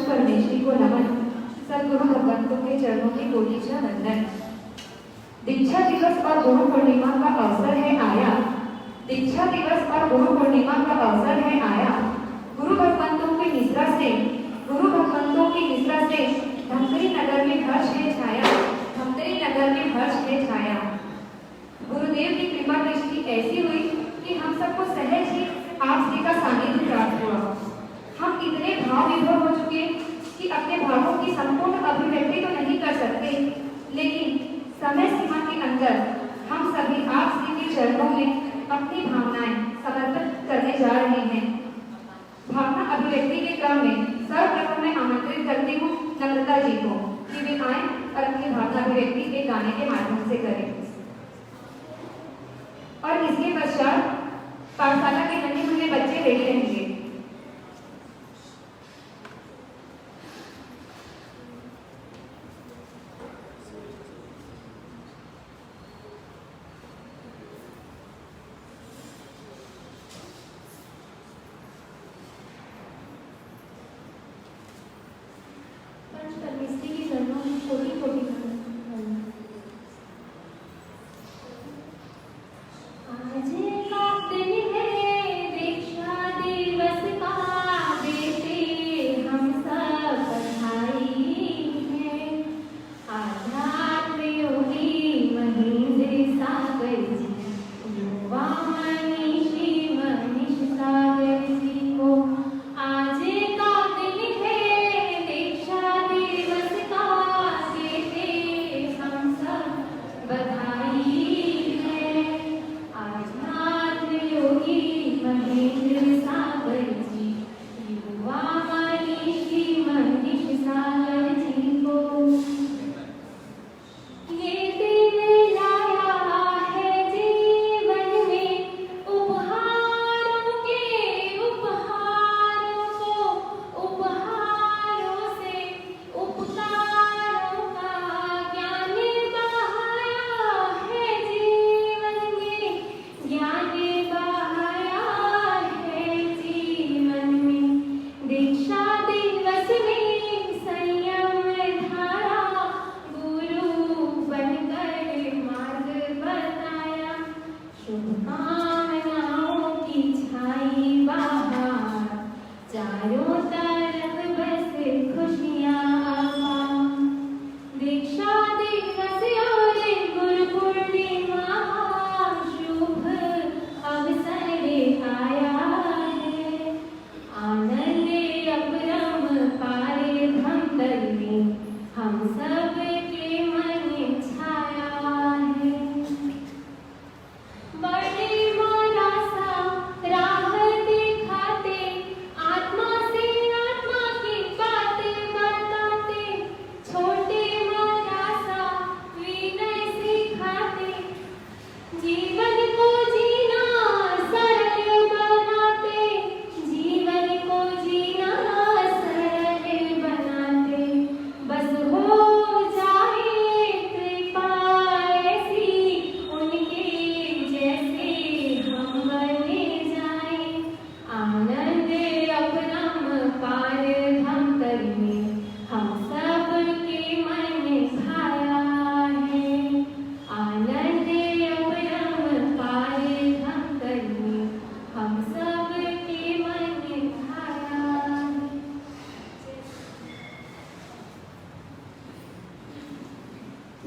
परमेश्वरी को नमन, सदगुरु भगवंतों के चरणों की कोटि च वंदन। दीक्षा दिवस और गुरु पूर्णिमा का अवसर है आया, दीक्षा दिवस और गुरु पूर्णिमा का अवसर है आया। गुरु भगवंतों की निद्रा से, गुरु भगवंतों की निद्रा से धमतरी नगर में हर्ष है छाया, धमतरी नगर में हर्ष है छाया। गुरुदेव की कृपा दृष्टि ऐसी हुई कि हम सबको सहज ही आप श्री का सानिध्य प्राप्त हुआ। हम इतने भाव विभोर हो चुके कि अपने भावों की संपूर्ण अभिव्यक्ति तो नहीं कर सकते, लेकिन समय सीमा के अंदर हम सभी आप श्री के चरणों में अपनी भावनाएं समर्पित करने जा रहे हैं। भावना अभिव्यक्ति के क्रम में सर्वप्रथम मैं आमंत्रित करती हूँ नम्रता जी को कि वे आए और अपनी भावना अभिव्यक्ति एक गाने के माध्यम से करें। और इसके पश्चात पाठशाला के नन्हे मुन्ने बच्चे रेडी रहेंगे। परमेश्वरी के चरणों में कोटि कोटि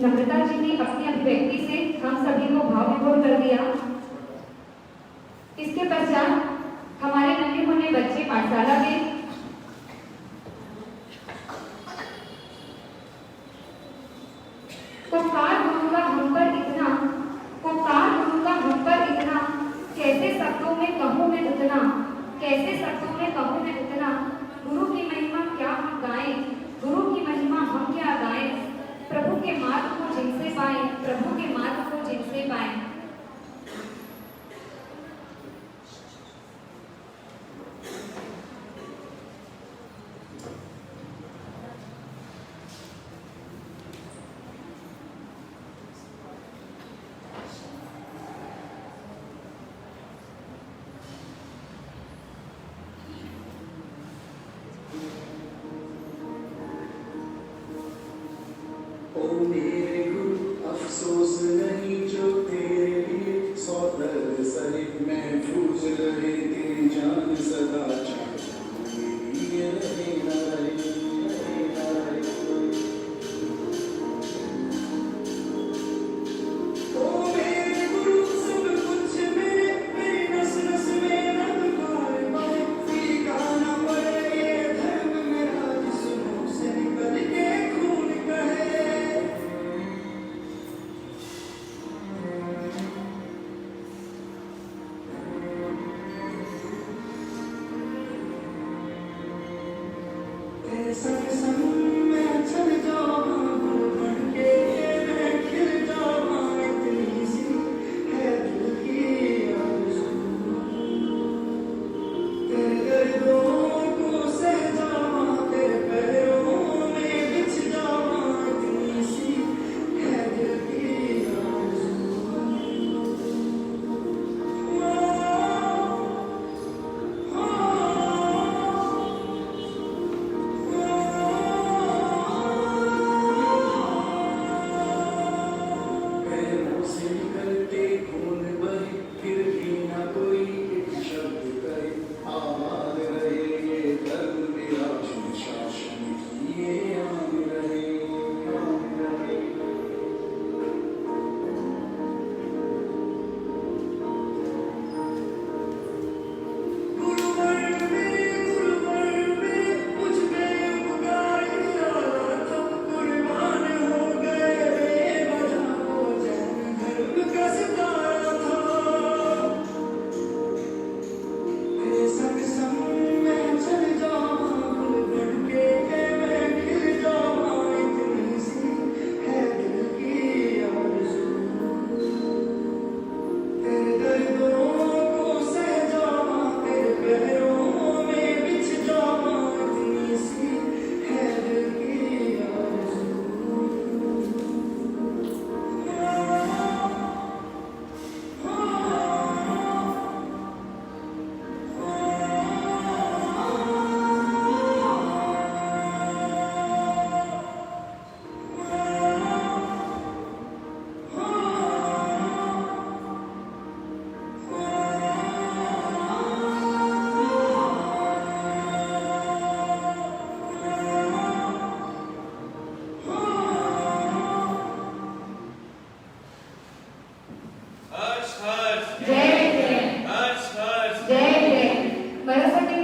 नम्रता जी ने अपनी अभिव्यक्ति से हम सभी को भाव विभोर कर दिया। इसके पश्चात हमारे नन्हे मुन्ने बच्चे पाठशाला में पुकार गुरु का हम पर इतना, पुकार गुरु का हम पर इतना, कैसे शब्दों में कहूँ मैं उतना, कैसे शब्दों में कहूँ मैं उतना। गुरु की महिमा क्या हम गाएं, गुरु की महिमा हम क्या गाएं। प्रभु के मार्ग को जिनसे पाएं, प्रभु के मार्ग को जिनसे पाएं। ओ मेरे गुरु अफसोस नहीं जो तेरे लिए सौ दर्द सहे महफूज रहे तेरी जान सदा चाहे ये रहे ना रहे ओ मेरे गुरु सब कुछ मेरी नस नस में रंग पाए पाए फीका ना पड़े ये धर्म मेरा जिस्मों से निकल के खून कहे तेरे संग संग मैं चल जाऊं गुल बन के मैं खिल जाऊं इतनी सी है दिल की आरज़ू तेरे दर्दों को सह जाऊं तेरे पैरों में बिछ जाऊं इतनी सी है दिल की पैरों से निकलते खून बहे फिर भी ना कोई एक शब्द करे आबाद रहे ये दर्द मेरा शासन किए आम रहे गुरुवर में मुझ पे उपकार किया था कुर्बान हो गए बेवजह वो जैन धर्म का सितारा था तेरे संग संग मैं चल जाऊं गुल बन के मैं खिल जाऊं इतनी सी है दिल की आरज़ू तेरे दर्दों को सह जाऊं तेरे पैरों में बिछ जाऊं इतनी सी है दिल की आरज़ू हर्ष हर्ष जय जय हर्ष हर्ष जय जय। मदरसा के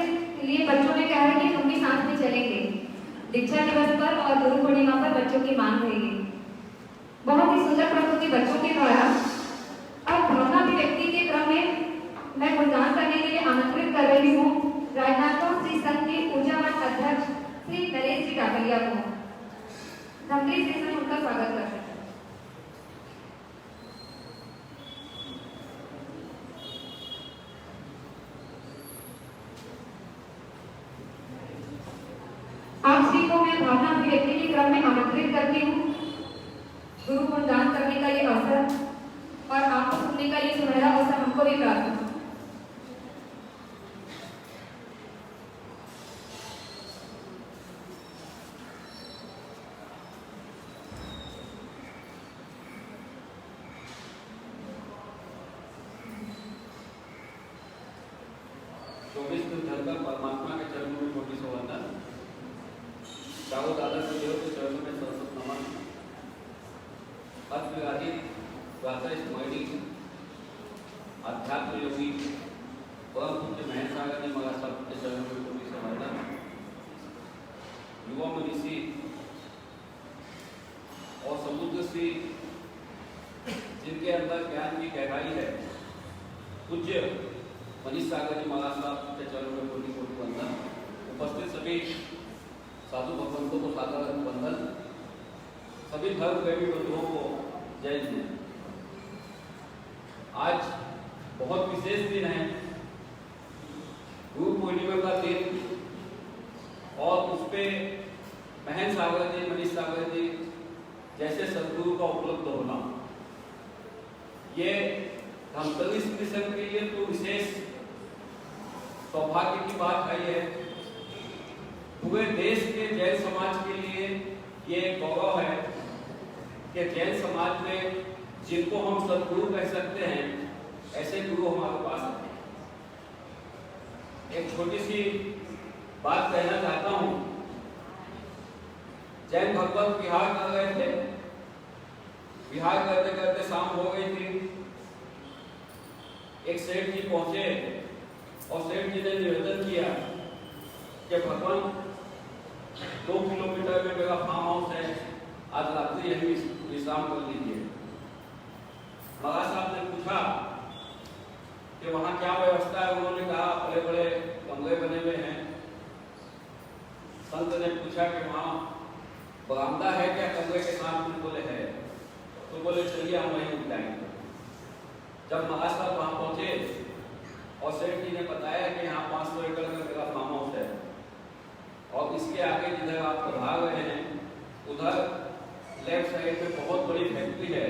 लिए बच्चों ने कहा है कि हम भी साथ में चलेंगे। दीक्षा दिवस पर और गुरु पूर्णिमा पर बच्चों की मांग रहेगी। बहुत ही सुंदर प्रस्तुति बच्चों के द्वारा। अब भावना अभिव्यक्ति के क्रम में मैं गुणगान करने के लिए आमंत्रित कर रही हूँ राजनाथगांव श्री संघ के ऊर्जावान अध्यक्ष श्री नरेश जी काकलिया को। धमनी श्री संघ उनका स्वागत करते हैं। आप सभी को मैं भावना अभिव्यक्ति के क्रम में आमंत्रित करती हूँ। गुरु गुणगान करने का ये अवसर और आपको सुनने का ये सुनहरा अवसर हमको भी प्राप्त हुआ। चौबीस तीर्थंकर परमात्मा के चरणों में कोटि सौ वंदन। चाहो दादा के देव के चरणों में सरस्वत नमन। अत्याधिक गाथा स्मरणी अध्यात्म योगी परम पूज्य महेश सागर जी महाराज साहब के चरणों में कोटि सौ वंदन। युवा मनीषी और समुद्र से जिनके अंदर ज्ञान की गहराई है पूज्य मनीष सागर जी महाराज साहब के चरणों में कोटि कोटि वंदन। उपस्थित सभी साधु भक्तों को सादर वंदन। सभी धर्म प्रेमी बंधुओं को जय जय। आज बहुत विशेष दिन है, गुरु पूर्णिमा का दिन, और उस पे महेश सागर जी मनीष सागर जी जैसे सदगुरु का उपलब्ध होना, ये धमतरी मिशन के लिए तो विशेष सौभाग्य की बात है। ये पूरे देश के जैन समाज के लिए ये एक गौरव है कि जैन समाज में जिनको हम सदगुरु कह सकते हैं, ऐसे गुरु हमारे पास हैं। एक छोटी सी बात कहना चाहता हूं। जैन भगवत विहार कर रहे थे, विहार करते करते शाम हो गई थी। एक सेठ जी पहुंचे और सेठ जी ने निवेदन किया कि भगवान 2 किलोमीटर में मेरा फार्म हाउस है, आज रात्रि यही विश्राम कर लीजिए। महाराज साहब ने पूछा कि वहां क्या व्यवस्था है। उन्होंने कहा बड़े बड़े कमरे बने हुए हैं। संत ने पूछा कि वहां बरामदा है क्या कमरे के साथ में? बोले है। तो बोले चलिए हम वहीं उठाएंगे। जब महाराज साहब वहां पहुंचे और सेठ जी ने बताया कि यहाँ 500 एकड़ का मेरा फार्म हाउस है और इसके आगे जिधर आप बढ़ा रहे हैं उधर लेफ्ट साइड में बहुत बड़ी फैक्ट्री है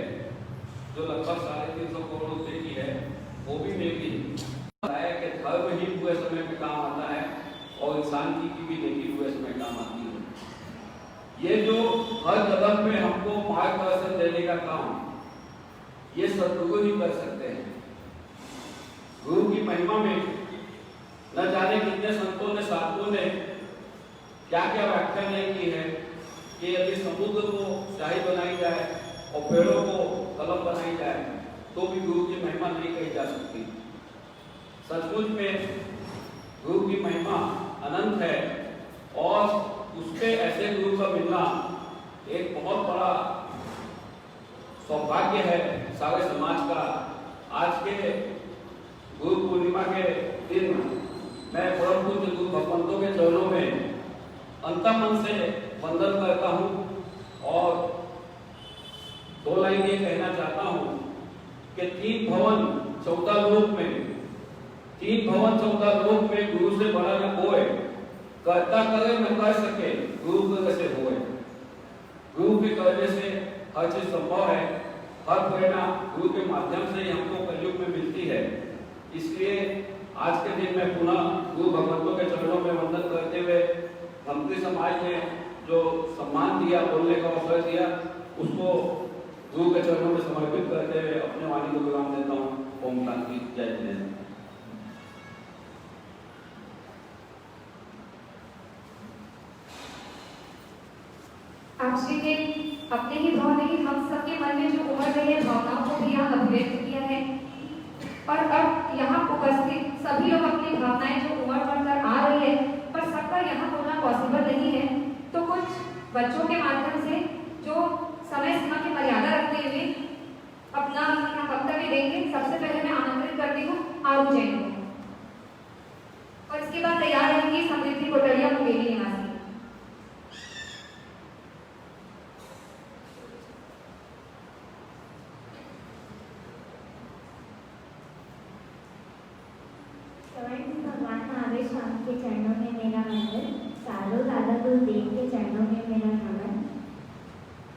जो लगभग 350 करोड़ रुपए की है, वो भी मेरी बताया कि धर्म ही पूरे समय में काम आता है और इंसान की भी नेकी पूरे समय काम आती है। ये जो हर कदम पे हमको मार्गदर्शन देने का काम ये सदगुरु ही कर सकते हैं। गुरु की महिमा में न जाने कितने संतों ने साधुओं ने क्या क्या व्याख्या नहीं की है कि यदि समुद्र को शाही बनाई जाए और पेड़ों को कलम बनाई जाए तो भी गुरु की महिमा नहीं कही जा सकती। सचमुच में गुरु की महिमा अनंत है और उसके ऐसे गुरु का मिलना एक बहुत बड़ा सौभाग्य है सारे समाज का। आज के गुरु पूर्णिमा के दिन मैं परम पूज्य गुरु भगवंतों के चरणों में अंतः मन से वंदन करता हूँ और 2 लाइन ये कहना चाहता हूँ कि 3 भवन 14 लोक में गुरु से बड़ा न कोई, करता करे न कर सके गुरु कैसे होए। गुरु के करने से हर चीज संभव है। हर प्रेरणा गुरु के माध्यम से ही हमको कलयुग में मिलती है। इसलिए आज के दिन में पुनः गुरु भगवंतों के चरणों में वंदन करते हुए मंत्री समाज ने जो सम्मान दिया, बोलने का अवसर दिया, उसको गुरु के चरणों में समर्पित करते हुए अपने वाणी को विराम देता हूँ। ओम शांति, जय जिनेन्द्र। आप श्री ने अपने ही भाव नहीं हम सबके मन में जो उमड़ रही है भावनाओं को भी यहाँ अभिव्यक्त किया है और अब यहाँ उपस्थित सभी लोग अपनी भावनाएं जो उमड़ कर आ रही है पर सबका यहाँ होना पॉसिबल नहीं है, तो कुछ बच्चों के माध्यम से जो समय सीमा की मर्यादा रखते हुए अपना वक्तव्य देंगे। सबसे पहले मैं आमंत्रित करती हूँ आरू जैन को और इसके बाद तैयार रहेंगी समृद्धि कोटलिया मुंगेली निवासी। भगवान महावीर स्वामी के चरणों में मेरा वंदन, साधु दादा गुरुदेव के चरणों में मेरा नमन,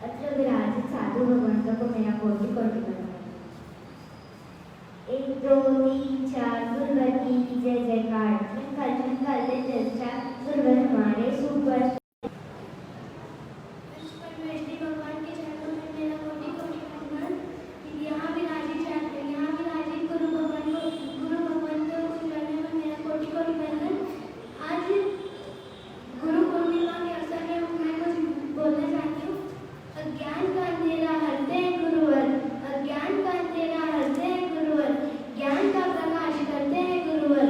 अत्र विराजित साधु भगवंतों को मेरा कोटि कोटि नमन। 1 2 3 4 गुरुवर की जय जयकार, खल दे चर्चा गुरुवर हमारे सुपर। भगवान के चरणों में मेरा कोटि कोटि नमन। यहाँ विराजित गुरु भगवंतों को चरणों में मेरा कोटि कोटि नमन। आज गुरु पूर्णिमा के अवसर में मैं कुछ बोलना चाहती हूँ। अज्ञान का अंधेरा हरते हैं गुरुवर, अज्ञान का अंधेरा हरते हैं गुरुवर, ज्ञान का प्रकाश करते हैं गुरुवर,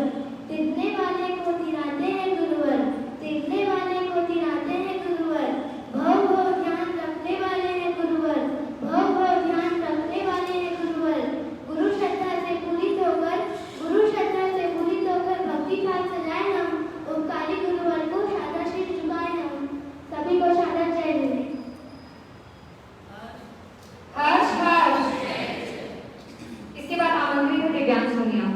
तिरने वाले को तिराते हैं गुरुवर, तिरने वाले को तिराते हैं गुरुवर, भव भव ध्यान रखने वाले हैं गुरुवर, भव भव ध्यान रखने वाले हैं गुरुवर। गुरु श्रद्धा से पूरित होकर भक्ति भाव सजाए हम, ओंकारी गुरुवर को शादा शीश झुकाए हम। सभी को शादा जय मिले। हर्ष हर्ष। इसके बाद आमंत्रित है दिव्यांश सोनिया।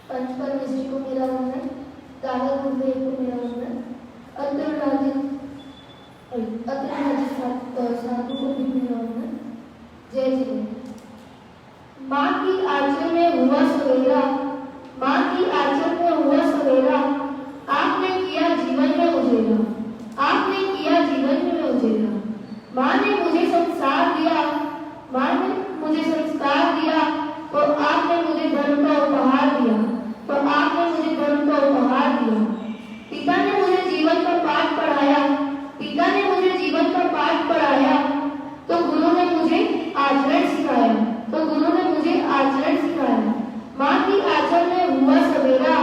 पंच परमेश्वरी को मेरा वंदन, दादा गुरुदेव को मेरा वंदन, अत्र राजित साधु को भी मेरा वंदन। जय जिनेन्द्र। माँ की आंचल में हुआ सवेरा, माँ की आंचल में हुआ सवेरा, आपने किया जीवन में उजेला, आपने किया जीवन माँ ने मुझे संस्कार दिया, माँ ने मुझे संस्कार दिया, तो आपने मुझे धर्म का उपहार दिया, तो आपने मुझे धर्म का उपहार दिया। पिता ने मुझे जीवन का पाठ पढ़ाया, पिता ने मुझे जीवन का पाठ पढ़ाया, तो गुरु ने मुझे आचरण सिखाया, तो गुरु ने मुझे आचरण सिखाया। माँ की आंचल में हुआ सवेरा,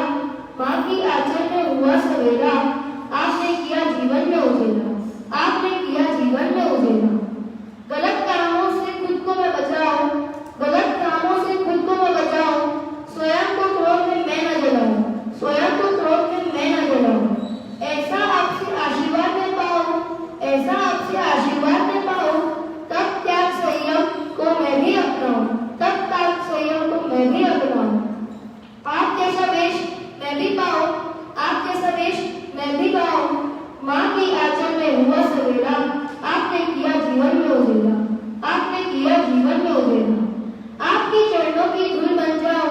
माँ की आंचल में हुआ सवेरा, आपने किया जीवन में उजेला, आपने किया जीवन में उजेला। गलत कामों से खुद को मैं बचाऊं, गलत कामों से खुद को मैं बचाऊं, स्वयं को क्रोध में मैं न जलाऊं, स्वयं को क्रोध में मैं न जलाऊं। ऐसा आपसे आशीर्वाद में पाऊं, ऐसा आपसे आशीर्वाद में पाऊं, तब त्याग संयम को मैं भी अपनाऊं, तब त्याग संयम को मैं भी अपनाऊं। आप जैसा वेश मैं भी पाऊं, आप जैसा वेश मैं भी पाऊं। माँ की आंचल में हुआ सवेरा, आपने किया जीवन में उजेला, आपने किया जीवन में उजेला। आपके चरणों की धूल बन जाऊं,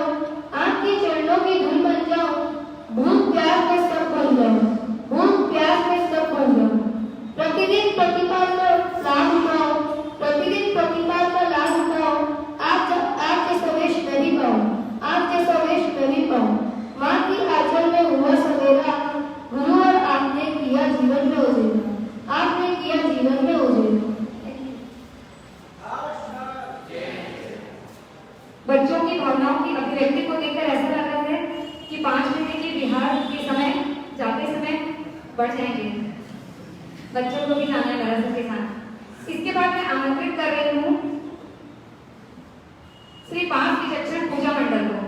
आपके चरणों की धूल बन जाऊं, भूख प्यास में सब बन जाऊं, भूख प्यास में सब बन जाऊं। प्रतिदिन प्रतिपाल का लाभ उठाओ, प्रतिदिन प्रतिपाल का लाभ उठाओ। आप जैसा वेश मैं भी पाऊं, आप जैसा वेश मैं भी पाऊं। माँ की आंचल में हुआ सवेरा, गुरु और आपने किया जीवन में उजेला, आपने किया जीवन में उजेला। बच्चों की भावनाओं की अभिव्यक्ति को देखकर ऐसा लग रहा है कि 5 महीने के बिहार के समय जाते समय बढ़ जाएंगे। बच्चों को भी जाना है मदरसे के साथ। इसके बाद मैं आमंत्रित कर रही हूँ श्री 5 विचक्षण पूजा मंडल को,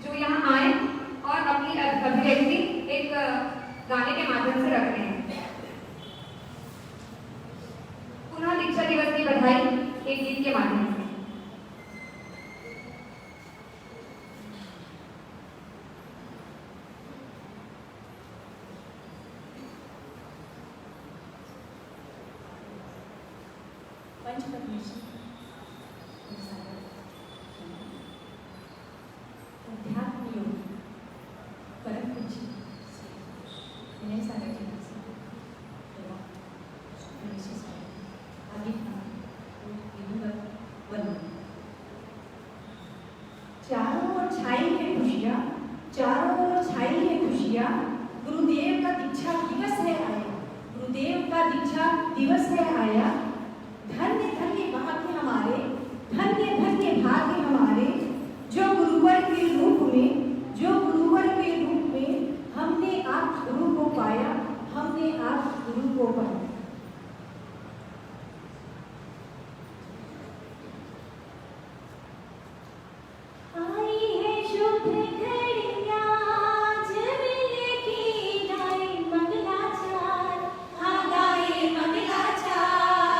जो यहाँ आए और अपनी अभिव्यक्ति एक गाने के माध्यम से रख रहे हैं। पुनः दीक्षा दिवस की बधाई एक गीत के माध्यम से। अध्यात्म योग परम पूज्य विनय सागर जी आगे चारों ओर छाई है खुशियाँ, चारों ओर छाई है खुशियाँ। गुरुदेव का दीक्षा दिवस है आया, गुरुदेव का दीक्षा दिवस है आया। धन्य धन्य भाग्य हमारे, धन्य धन्य भाग्य हमारे, जो गुरुवर के रूप में, जो गुरुवर के रूप में हमने आप गुरु को पाया, हमने आप गुरु को पाया। आई है शुभ घड़ियां, जमिले की गाए मंगलाचार, हाँ गाए मंगलाचार।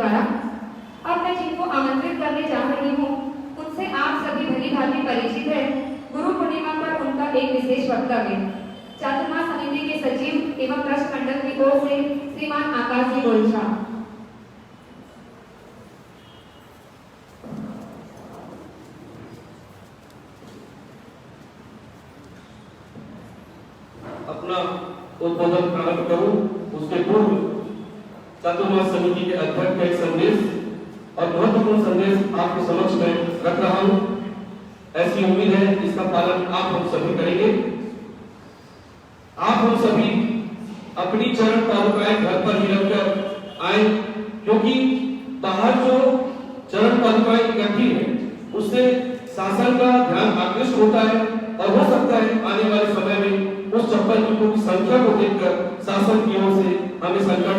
द्वारा। अब मैं जिनको आमंत्रित करने जा रही हूँ उनसे आप सभी भली भांति परिचित है। गुरु पूर्णिमा पर उनका एक विशेष वक्तव्य। चातुर्मास समिति के सचिव एवं ट्रस्ट मंडल की ओर से श्रीमान आकाश जी गोलछा। अपना उद्बोधन प्रारंभ करूं उसके पूर्व चातुर्मास समिति के अध्यक्ष का एक संदेश और महत्वपूर्ण संदेश आपके समक्ष में रख रहा हूं। ऐसी उम्मीद है इसका पालन आप हम सभी करेंगे। आप हम सभी अपनी चरण पादुकाएं घर पर ही रखकर आए, क्योंकि बाहर जो चरण पादुकाएं इकट्ठी है उससे शासन का ध्यान आकृष्ट होता है और हो सकता है आने वाले समय में उस चप्पल जूतों की संख्या को देखकर शासन की ओर से हमें संकट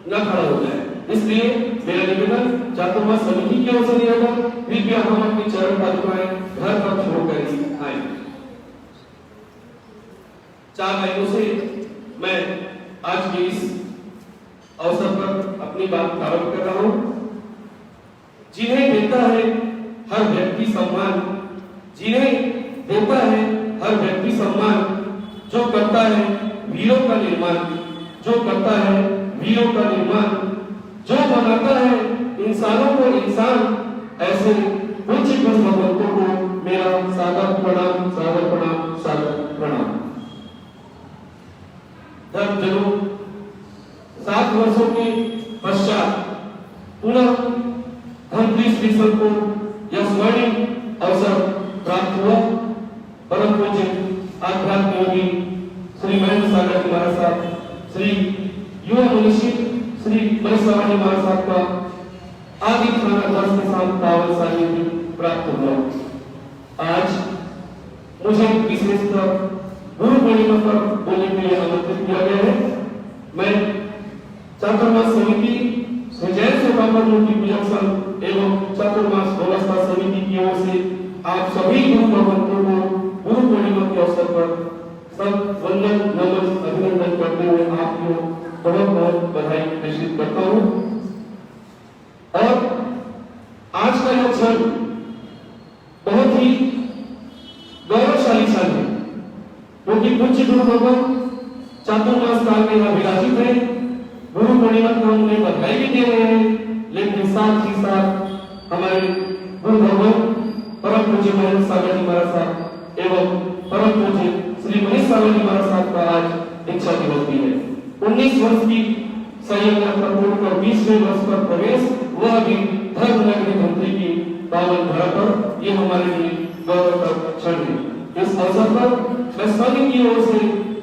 न खड़ा हो जाए। इसलिए मेरा निवेदन चातुर्मास समिति की ओर से नहीं होगा, कृपया हम अपनी चरण पादुकाएं घर पर छोड़कर ही आए। 4 लाइनों से मैं आज के इस अवसर पर अपनी बात प्रारंभ कर रहा हूं। जिन्हें देता है हर व्यक्ति सम्मान, जिन्हें देता है हर व्यक्ति सम्मान, जो करता है वीरों का निर्माण, जो करता है वीरों का निर्माण, जो बनाता है इंसानों को इंसान, ऐसे उच्च गुरु भगवंतों को मेरा सादर प्रणाम, सादर प्रणाम, सादर प्रणाम। धर्मजनों, 7 वर्षों के पश्चात पुनः धर्मवीर स्टेशन को यह स्वर्णिम अवसर प्राप्त हुआ। परम पूज्य आध्यात्म योगी श्री महेंद्र सागर जी महाराज साहब, श्री युवा मनीषी श्री मनीष सागर महाराज साहब का आदि थाना दस के साथ पावन सानिध्य प्राप्त हुआ। आज मुझे विशेषकर गुरु पूर्णिमा पर बोलने के लिए आमंत्रित किया गया है। मैं चातुर्मास समिति श्री जैन सुकांबर मूर्ति पूजक संघ एवं चातुर्मास व्यवस्था समिति की ओर से आप सभी गुरु भगवंतों को गुरु पूर्णिमा के अवसर पर सब वंदन, नमन, अभिनंदन करते हुए आपको बहुत बहुत बधाई प्रेषित करता हूं। और आज का यह क्षण बहुत ही गौरवशाली क्षण है, क्योंकि पूज्य गुरु भगवान चातुर्मास काल में यहाँ विराजित है। गुरु पूर्णिमा को हम उन्हें बधाई भी दे रहे हैं, लेकिन साथ ही साथ हमारे गुरु भगवान परम पूज्य महेंद्र सागर जी महाराज साहब एवं परम पूज्य श्री मनीष सागर जी महाराज साहब का आज दीक्षा दिवस भी है। 19 वर्ष की संयम यात्रा पूर्ण कर 20वें वर्ष पर प्रवेश, वह भी धर्म नगरी धमतरी की पावन धरा पर, ये हमारे लिए गौरव का क्षण है। इस अवसर पर मैं सभी की ओर से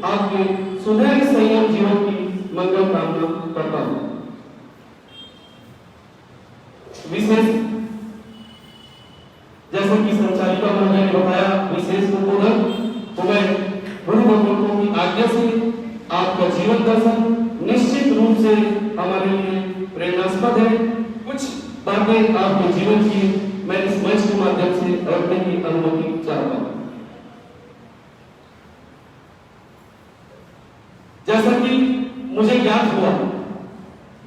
आपके सुनहरे संयम जीवन की मंगल कामना करता हूं। विशेष जैसा कि संचालिका महोदय ने बताया, विशेष उद्बोधन तो मैं गुरु भगवंतों की आज्ञा से आपका जीवन दर्शन निश्चित रूप से हमारे लिए प्रेरणास्पद है। कुछ बातें आपके जीवन की मैं इस मंच के माध्यम से रखने की अनुमति चाहता हूं। जैसा कि मुझे ज्ञात हुआ,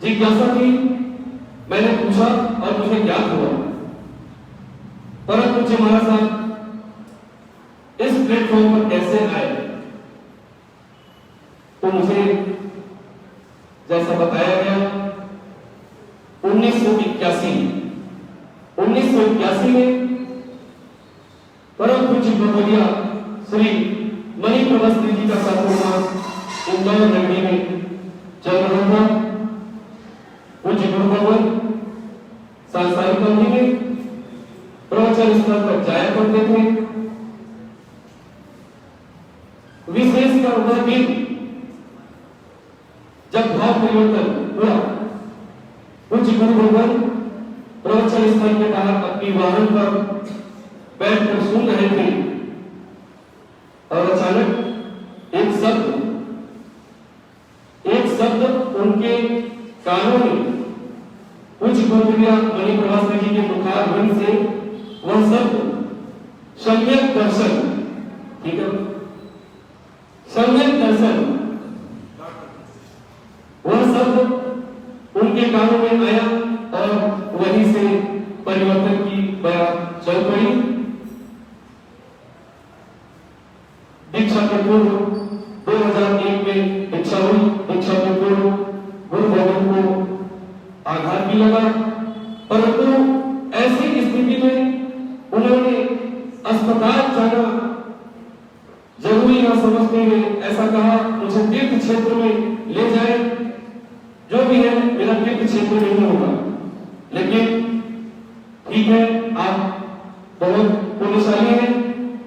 जिज्ञासा थी, मैंने पूछा और मुझे ज्ञात हुआ, परम पूज्य महाराज साहब इस प्लेटफॉर्म पर कैसे आए, तो मुझे जैसा बताया गया 1981 में परम पूज्य गुरुवर्या श्री मणि प्रभस्त्री जी का चातुर्मास इंदौर नगरी में चल रहा था। पूज्य गुरु भगवान सांसारिक अवधि में प्रवचन स्थल पर जाया करते थे। विशेषकर वह दिन जब भाव परिवर्तन हुआ, पूज्य गुरु भगवान प्रवचन स्थल के बाहर अपनी वाहन पर बैठकर सुन रहे थे और अचानक एक शब्द उनके कानों में पूज्य गुरुवर्या मणि प्रभस्त्री जी के मुखार ध्वनि से वह शब्द सम्यक दर्शन, ठीक है, सम्यक दर्शन, वह शब्द उनके कानों में आया परिवर्तन की बात चल पड़ी। दीक्षा के पूर्व 2001 में दीक्षा हुई। दीक्षा के पूर्व गुरु भवन को आघात भी लगा, परंतु ऐसी स्थिति में उन्होंने अस्पताल जाना जरूरी न समझते हुए ऐसा कहा, मुझे तीर्थ क्षेत्र में ले जाए, जो भी है मेरा तीर्थ क्षेत्र में नहीं होगा। लेकिन ठीक है, आप बहुत पुण्यशाली हैं,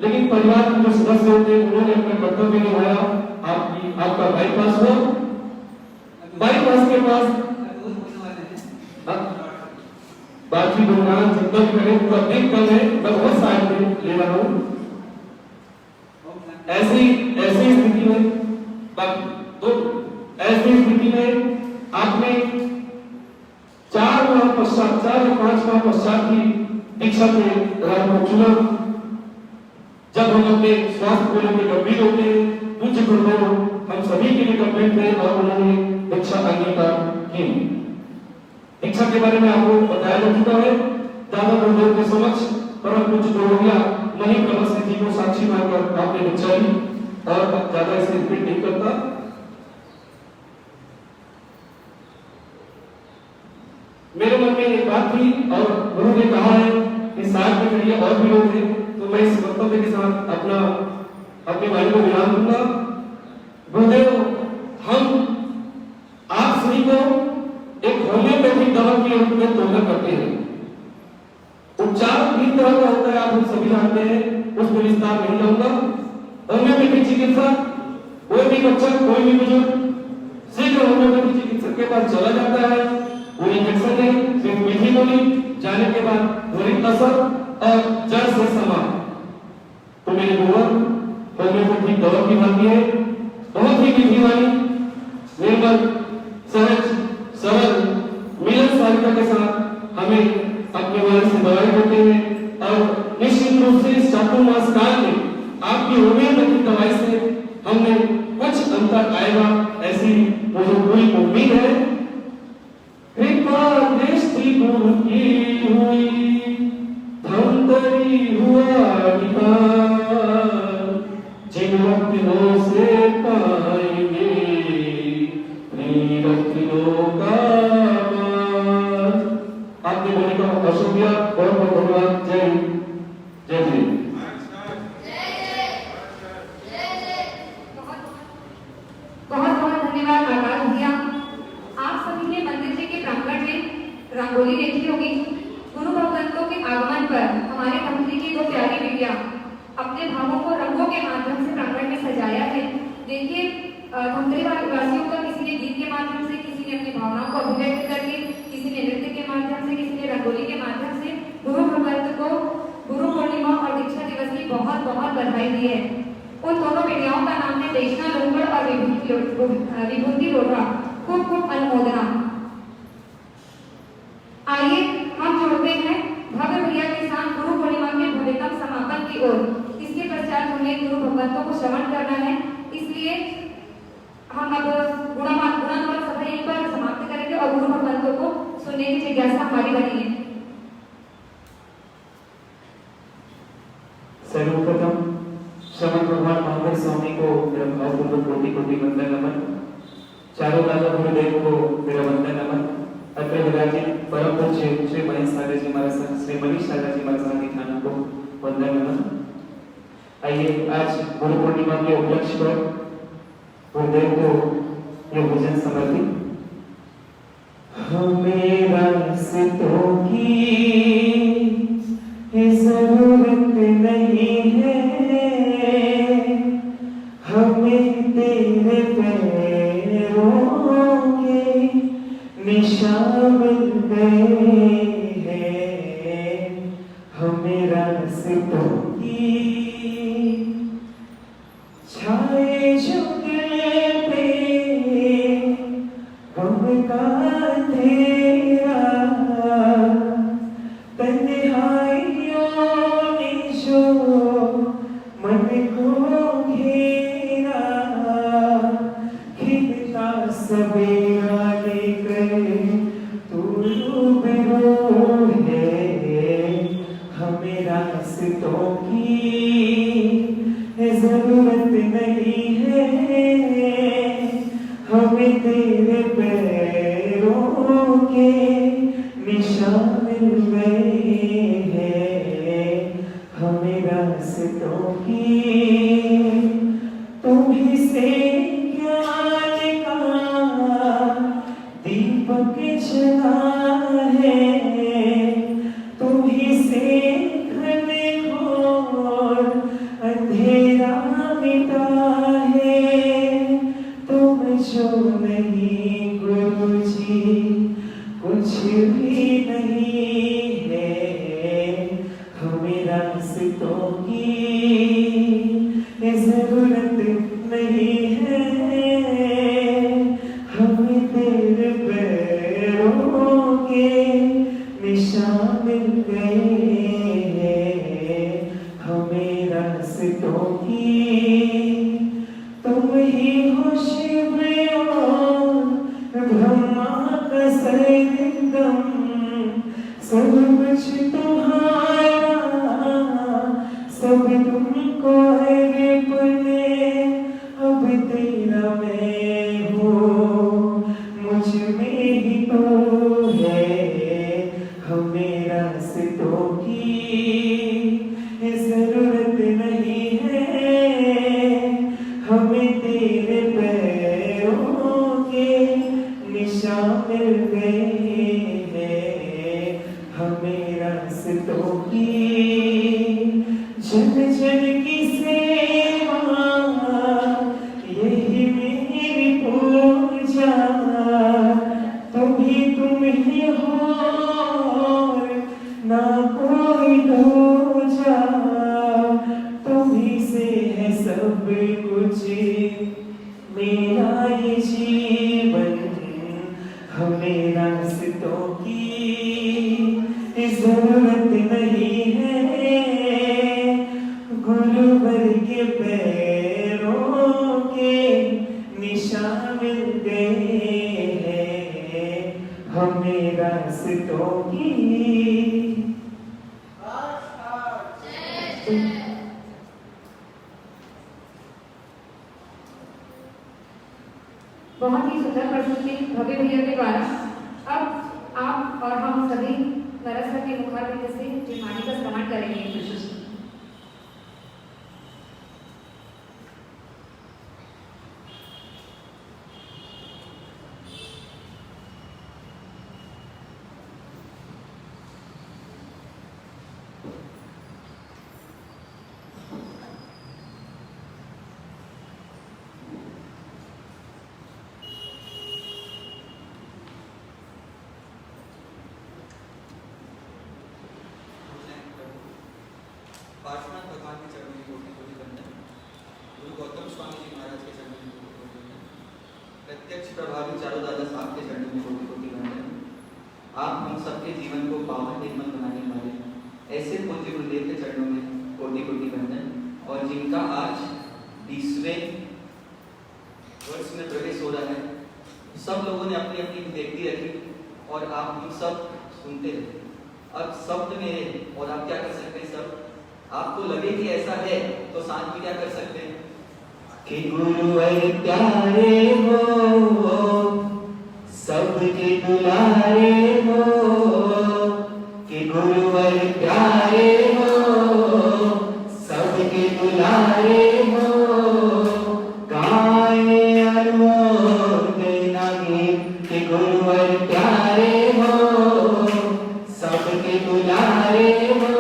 लेकिन परिवार के जो सदस्य होते हैं उन्होंने अपना कर्तव्य निभाया। आपका बाईपास हुआ, बाईपास के पास बातचीत होगा, जितना भी करें तो अधिक कम है, मैं बहुत साइड में ले रहा हूँ। ऐसी स्थिति में तो ऐसी स्थिति में आपने 4 या 5 माह पश्चात की दीक्षा के राह को चुना। जब हम अपने स्वास्थ्य को लेकर गंभीर होते हैं, पूज्य गुरुदेव हम सभी के लिए गंभीर थे और उन्होंने दीक्षा अंगीकार की। दीक्षा के बारे में आपको बताया जा चुका है। दादा गुरुदेव के समक्ष परम पूज्य गुरुदेव नहीं कमल जी को साक्षी मानकर आपने दीक्षा ली और ज्यादा इसे रिपीट नहीं करता। मेरे मन में एक बात थी और गुरु ने कहा है कि साथ में करिए और भी लोग हैं, तो मैं इस वक्तव्य के साथ अपनी वाणी को विराम दूंगा। गुरुदेव, हम आप सभी को एक होम्योपैथिक दवा के रूप में तुलना करते हैं। उपचार 3 तरह का होता है, आप हम सभी जानते हैं, उसमें विस्तार नहीं जाऊंगा। होम्योपैथिक चिकित्सा, कोई भी बच्चा कोई भी बुजुर्ग शीघ्र होम्योपैथिक चिकित्सक के पास चला जाता है। वो इंजेक्शन है, फिर मीठी गोली, जाने के बाद त्वरित असर और जड़ से समाप्त। तो मेरे गुरु होम्योपैथिक दवा की भांति है, बहुत ही विधि वाली, निर्मल, सहज, सरल, मिलनसारिता के साथ हमें अपने वाले से दवाई देते हैं और निश्चित रूप से इस चातुर्मास काल में आपकी होम्योपैथिक दवाई से हमने कुछ अंतर आएगा, ऐसी मुझे पूरी उम्मीद है। कृपा दृष्टि गुरु की हुई, धमतरी हुआ विकार, जिन रत्नों से पाएंगे रत्नों का। आपने बोले का बहुत शुक्रिया, बहुत बहुत धन्यवाद। जय जय जय। बहुत बहुत धन्यवाद आकाश भैया। आप सभी ने मंदिर जी के प्रांगण में रंगोली देखी होगी। गुरु भगवंतों के आगमन पर हमारे मंदिर की 2 प्यारी बेटियां अपने भावों को रंगों के माध्यम से प्रांगण में सजाया है। देखिए, धमतरी वासियों का किसी ने गीत के माध्यम से, किसी ने अपनी भावनाओं को अभिव्यक्त करके, किसी ने नृत्य के माध्यम से, किसी ने रंगोली के माध्यम से गुरु भगवंत को गुरु पूर्णिमा और दीक्षा दिवस की बहुत बहुत बधाई दी है। उन दोनों बेटियों का नाम है देशना लोहगढ़ और विभूति लोढ़ा। खूब खूब अनुमोदना। आइए हम जोड़ते हैं भव्य भैया के साथ गुरु पूर्णिमा के भव्यतम समापन की ओर। इसके पश्चात हमें गुरु भगवंतों को श्रवण करना है, इसलिए हम अब गुणानुवाद सभा यहीं पर समाप्त करेंगे और गुरु भगवंतों को सुनने की जिज्ञासा हमारी बनी है। सर्वप्रथम श्रवण भगवान महावीर स्वामी को मेरा भावपूर्वक कोटि कोटि वंदन नमन। चारों दादा गुरुदेव को मेरा वंदन नमन। अत्र विराजित परम पूज्य श्री मनीष सागर जी महाराज, श्री मनीष सागर जी महाराज की थाना को वंदन नमन। आइए आज गुरु पूर्णिमा के उपलक्ष्य पर गुरुदेव को ये भजन समर्पित। हमें रास्तों की जरूरत नहीं है, हमें तेरे पैरों के निशान मिल गए हैं। हमें रास्तों की छाए जो दिल पे गम का तेरा, तन्हाइयों ने जो मन को घेरा, खिलता सवेरा लेकर तू रूबरू है। रास्तों की जरूरत नहीं है, हमें तेरे पैरों के निशान मिल गए हैं, हमें रास्तों की तुम्हीं से ज्ञान का दीपक जला है, तुम्हीं से घनघोर अंधेरा मिटा है, तुम जो नहीं गुरुजी कुछ भी नहीं है, हमें रास्तों की जरूरत नहीं है, हमें तेरे पैरों के निशान मिल गए हैं, हमें रास्तों की तुम ही हो शिव और ब्रह्मा का सरगम, सब कुछ तुम्हारा, सब तुमको अर्पणे, अब तेरा मैं हूँ, मुझ में ही तो है, हमें रास्तों की जरूरत नहीं है, हमें तेरे पैरों के निशान मिल गए हैं, हमें रास्तों की जन जन की सेवा, यही मेरी पूजा, तुम ही हो ना कोई दूजा, तुम्हीं से है सब कुछ मेरा ये जीवन, हमें रास्तों की जरूरत नहीं है, गुरुवर के पैरों के निशान मिल गए हैं, हमें रास्तों की। बहुत ही सुंदर प्रस्तुति भव्य भैया के द्वारा। अब आप और हम सभी नरसर के मुखारविंद से जिनवाणी का श्रवण करेंगे। पार्श्वनाथ भगवान के चरणों में कोटि कोटि वंदन, गुरु गौतम स्वामी जी महाराज के चरणों में कोटि कोटि वंदन, प्रत्यक्ष प्रभावी चारों दादा साहब के चरणों में कोटि कोटि वंदन। आप हम सबके जीवन को पावन निर्मल बनाने वाले ऐसे पूज्य गुरुदेव के चरणों में कोटि कोटि वंदन, और जिनका आज 20वें वर्ष में प्रवेश हो रहा है। सब लोगों ने अपनी अपनी व्यक्ति रखी और आप हम सब सुनते रहे। अब शब्द में और आप क्या कर सकते हैं, सब आपको लगे कि ऐसा है तो सांझ में क्या कर सकते हैं कि गुरुवर प्यारे हो, सबके दुलारे हो, कि गुरुवर प्यारे हो, सबके दुलारे हो, गाए अनुमोदना गीत, कि गुरुवर प्यारे हो, सबके दुलारे हो,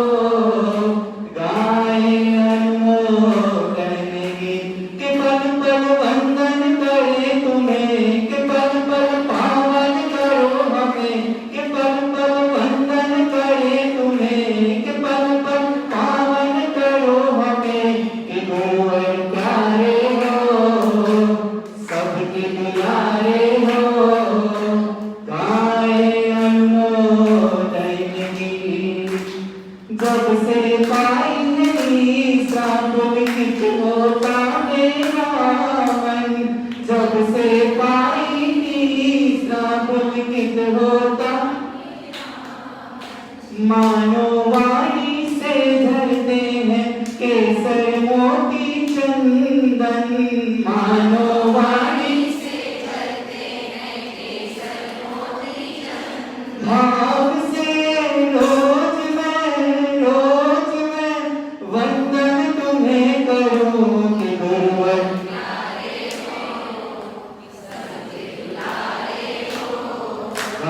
जब से पाई नहीं सापुलित होता मेरा मन, जब से पाई नहीं सापुलित होता मानो वाणी से झरते हैं केसर मोती चंदन मानो वाणी से झरते हैं केसर मोती चंदन भाव से रोज मैं वंदन तुम्हें करूं कि गुरुवर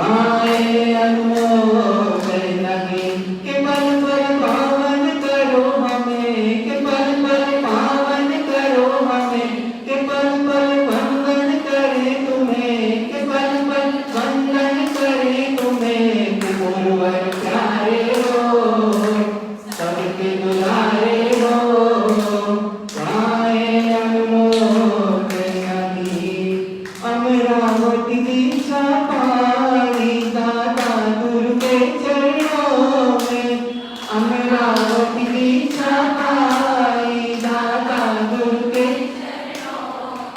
आए अनुमोदन लगे कि पल पल पावन करो हमें कि पल पल पावन करो हमें कि पल पल वंदन करे तुम्हें कि पल पल वंदन करे तुम्हें कि गुरुवर प्यारे हो सबके दुलारे हो आए अनुमोदन लगे अमरावती दीक्षा पाई दादा गुरु के चरणों में अमरावती दीक्षा पाई दादा गुरु के चरणों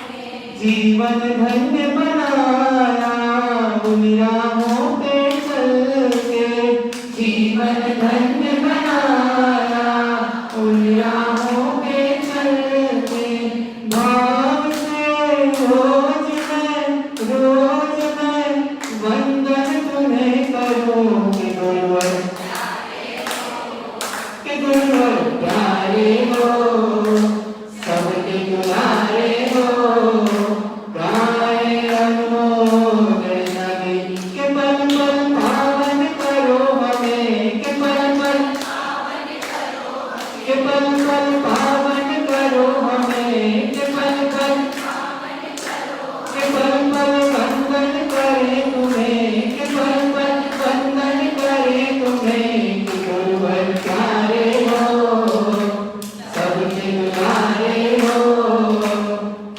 में जीवन धन्य बनाया उन राहों पे चल के जीवन धन्य बनाया उन राहों पे चल के भाव से रोज मैं वंदन तुम्हें करूं कि गुरुवर प्यारे हो सबके दुलारे हो गाए अनुमोदन लगे कि पल पल पावन करो हमें कि पल पल पावन करो हमें कि पल पल पावन करो हमें कि पल पल पावन करो कि पल पल वंदन करे तुम्हें कि पल पल वंदन करे तुम्हें कि गुरुवर प्यारे हो सबके दुलारे हो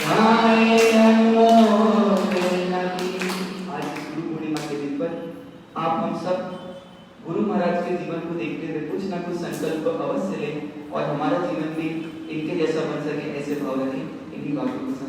गाए अनुमोदन लगे। आज इस गुरु पूर्णिमा के दिन पर आप हम सब गुरु महाराज के जीवन को देखते हुए कुछ ना कुछ संकल्प अवश्य लें और हमारा जीवन भी इनके जैसा बन सके ऐसे भाव रखें। इन्हीं बातों के साथ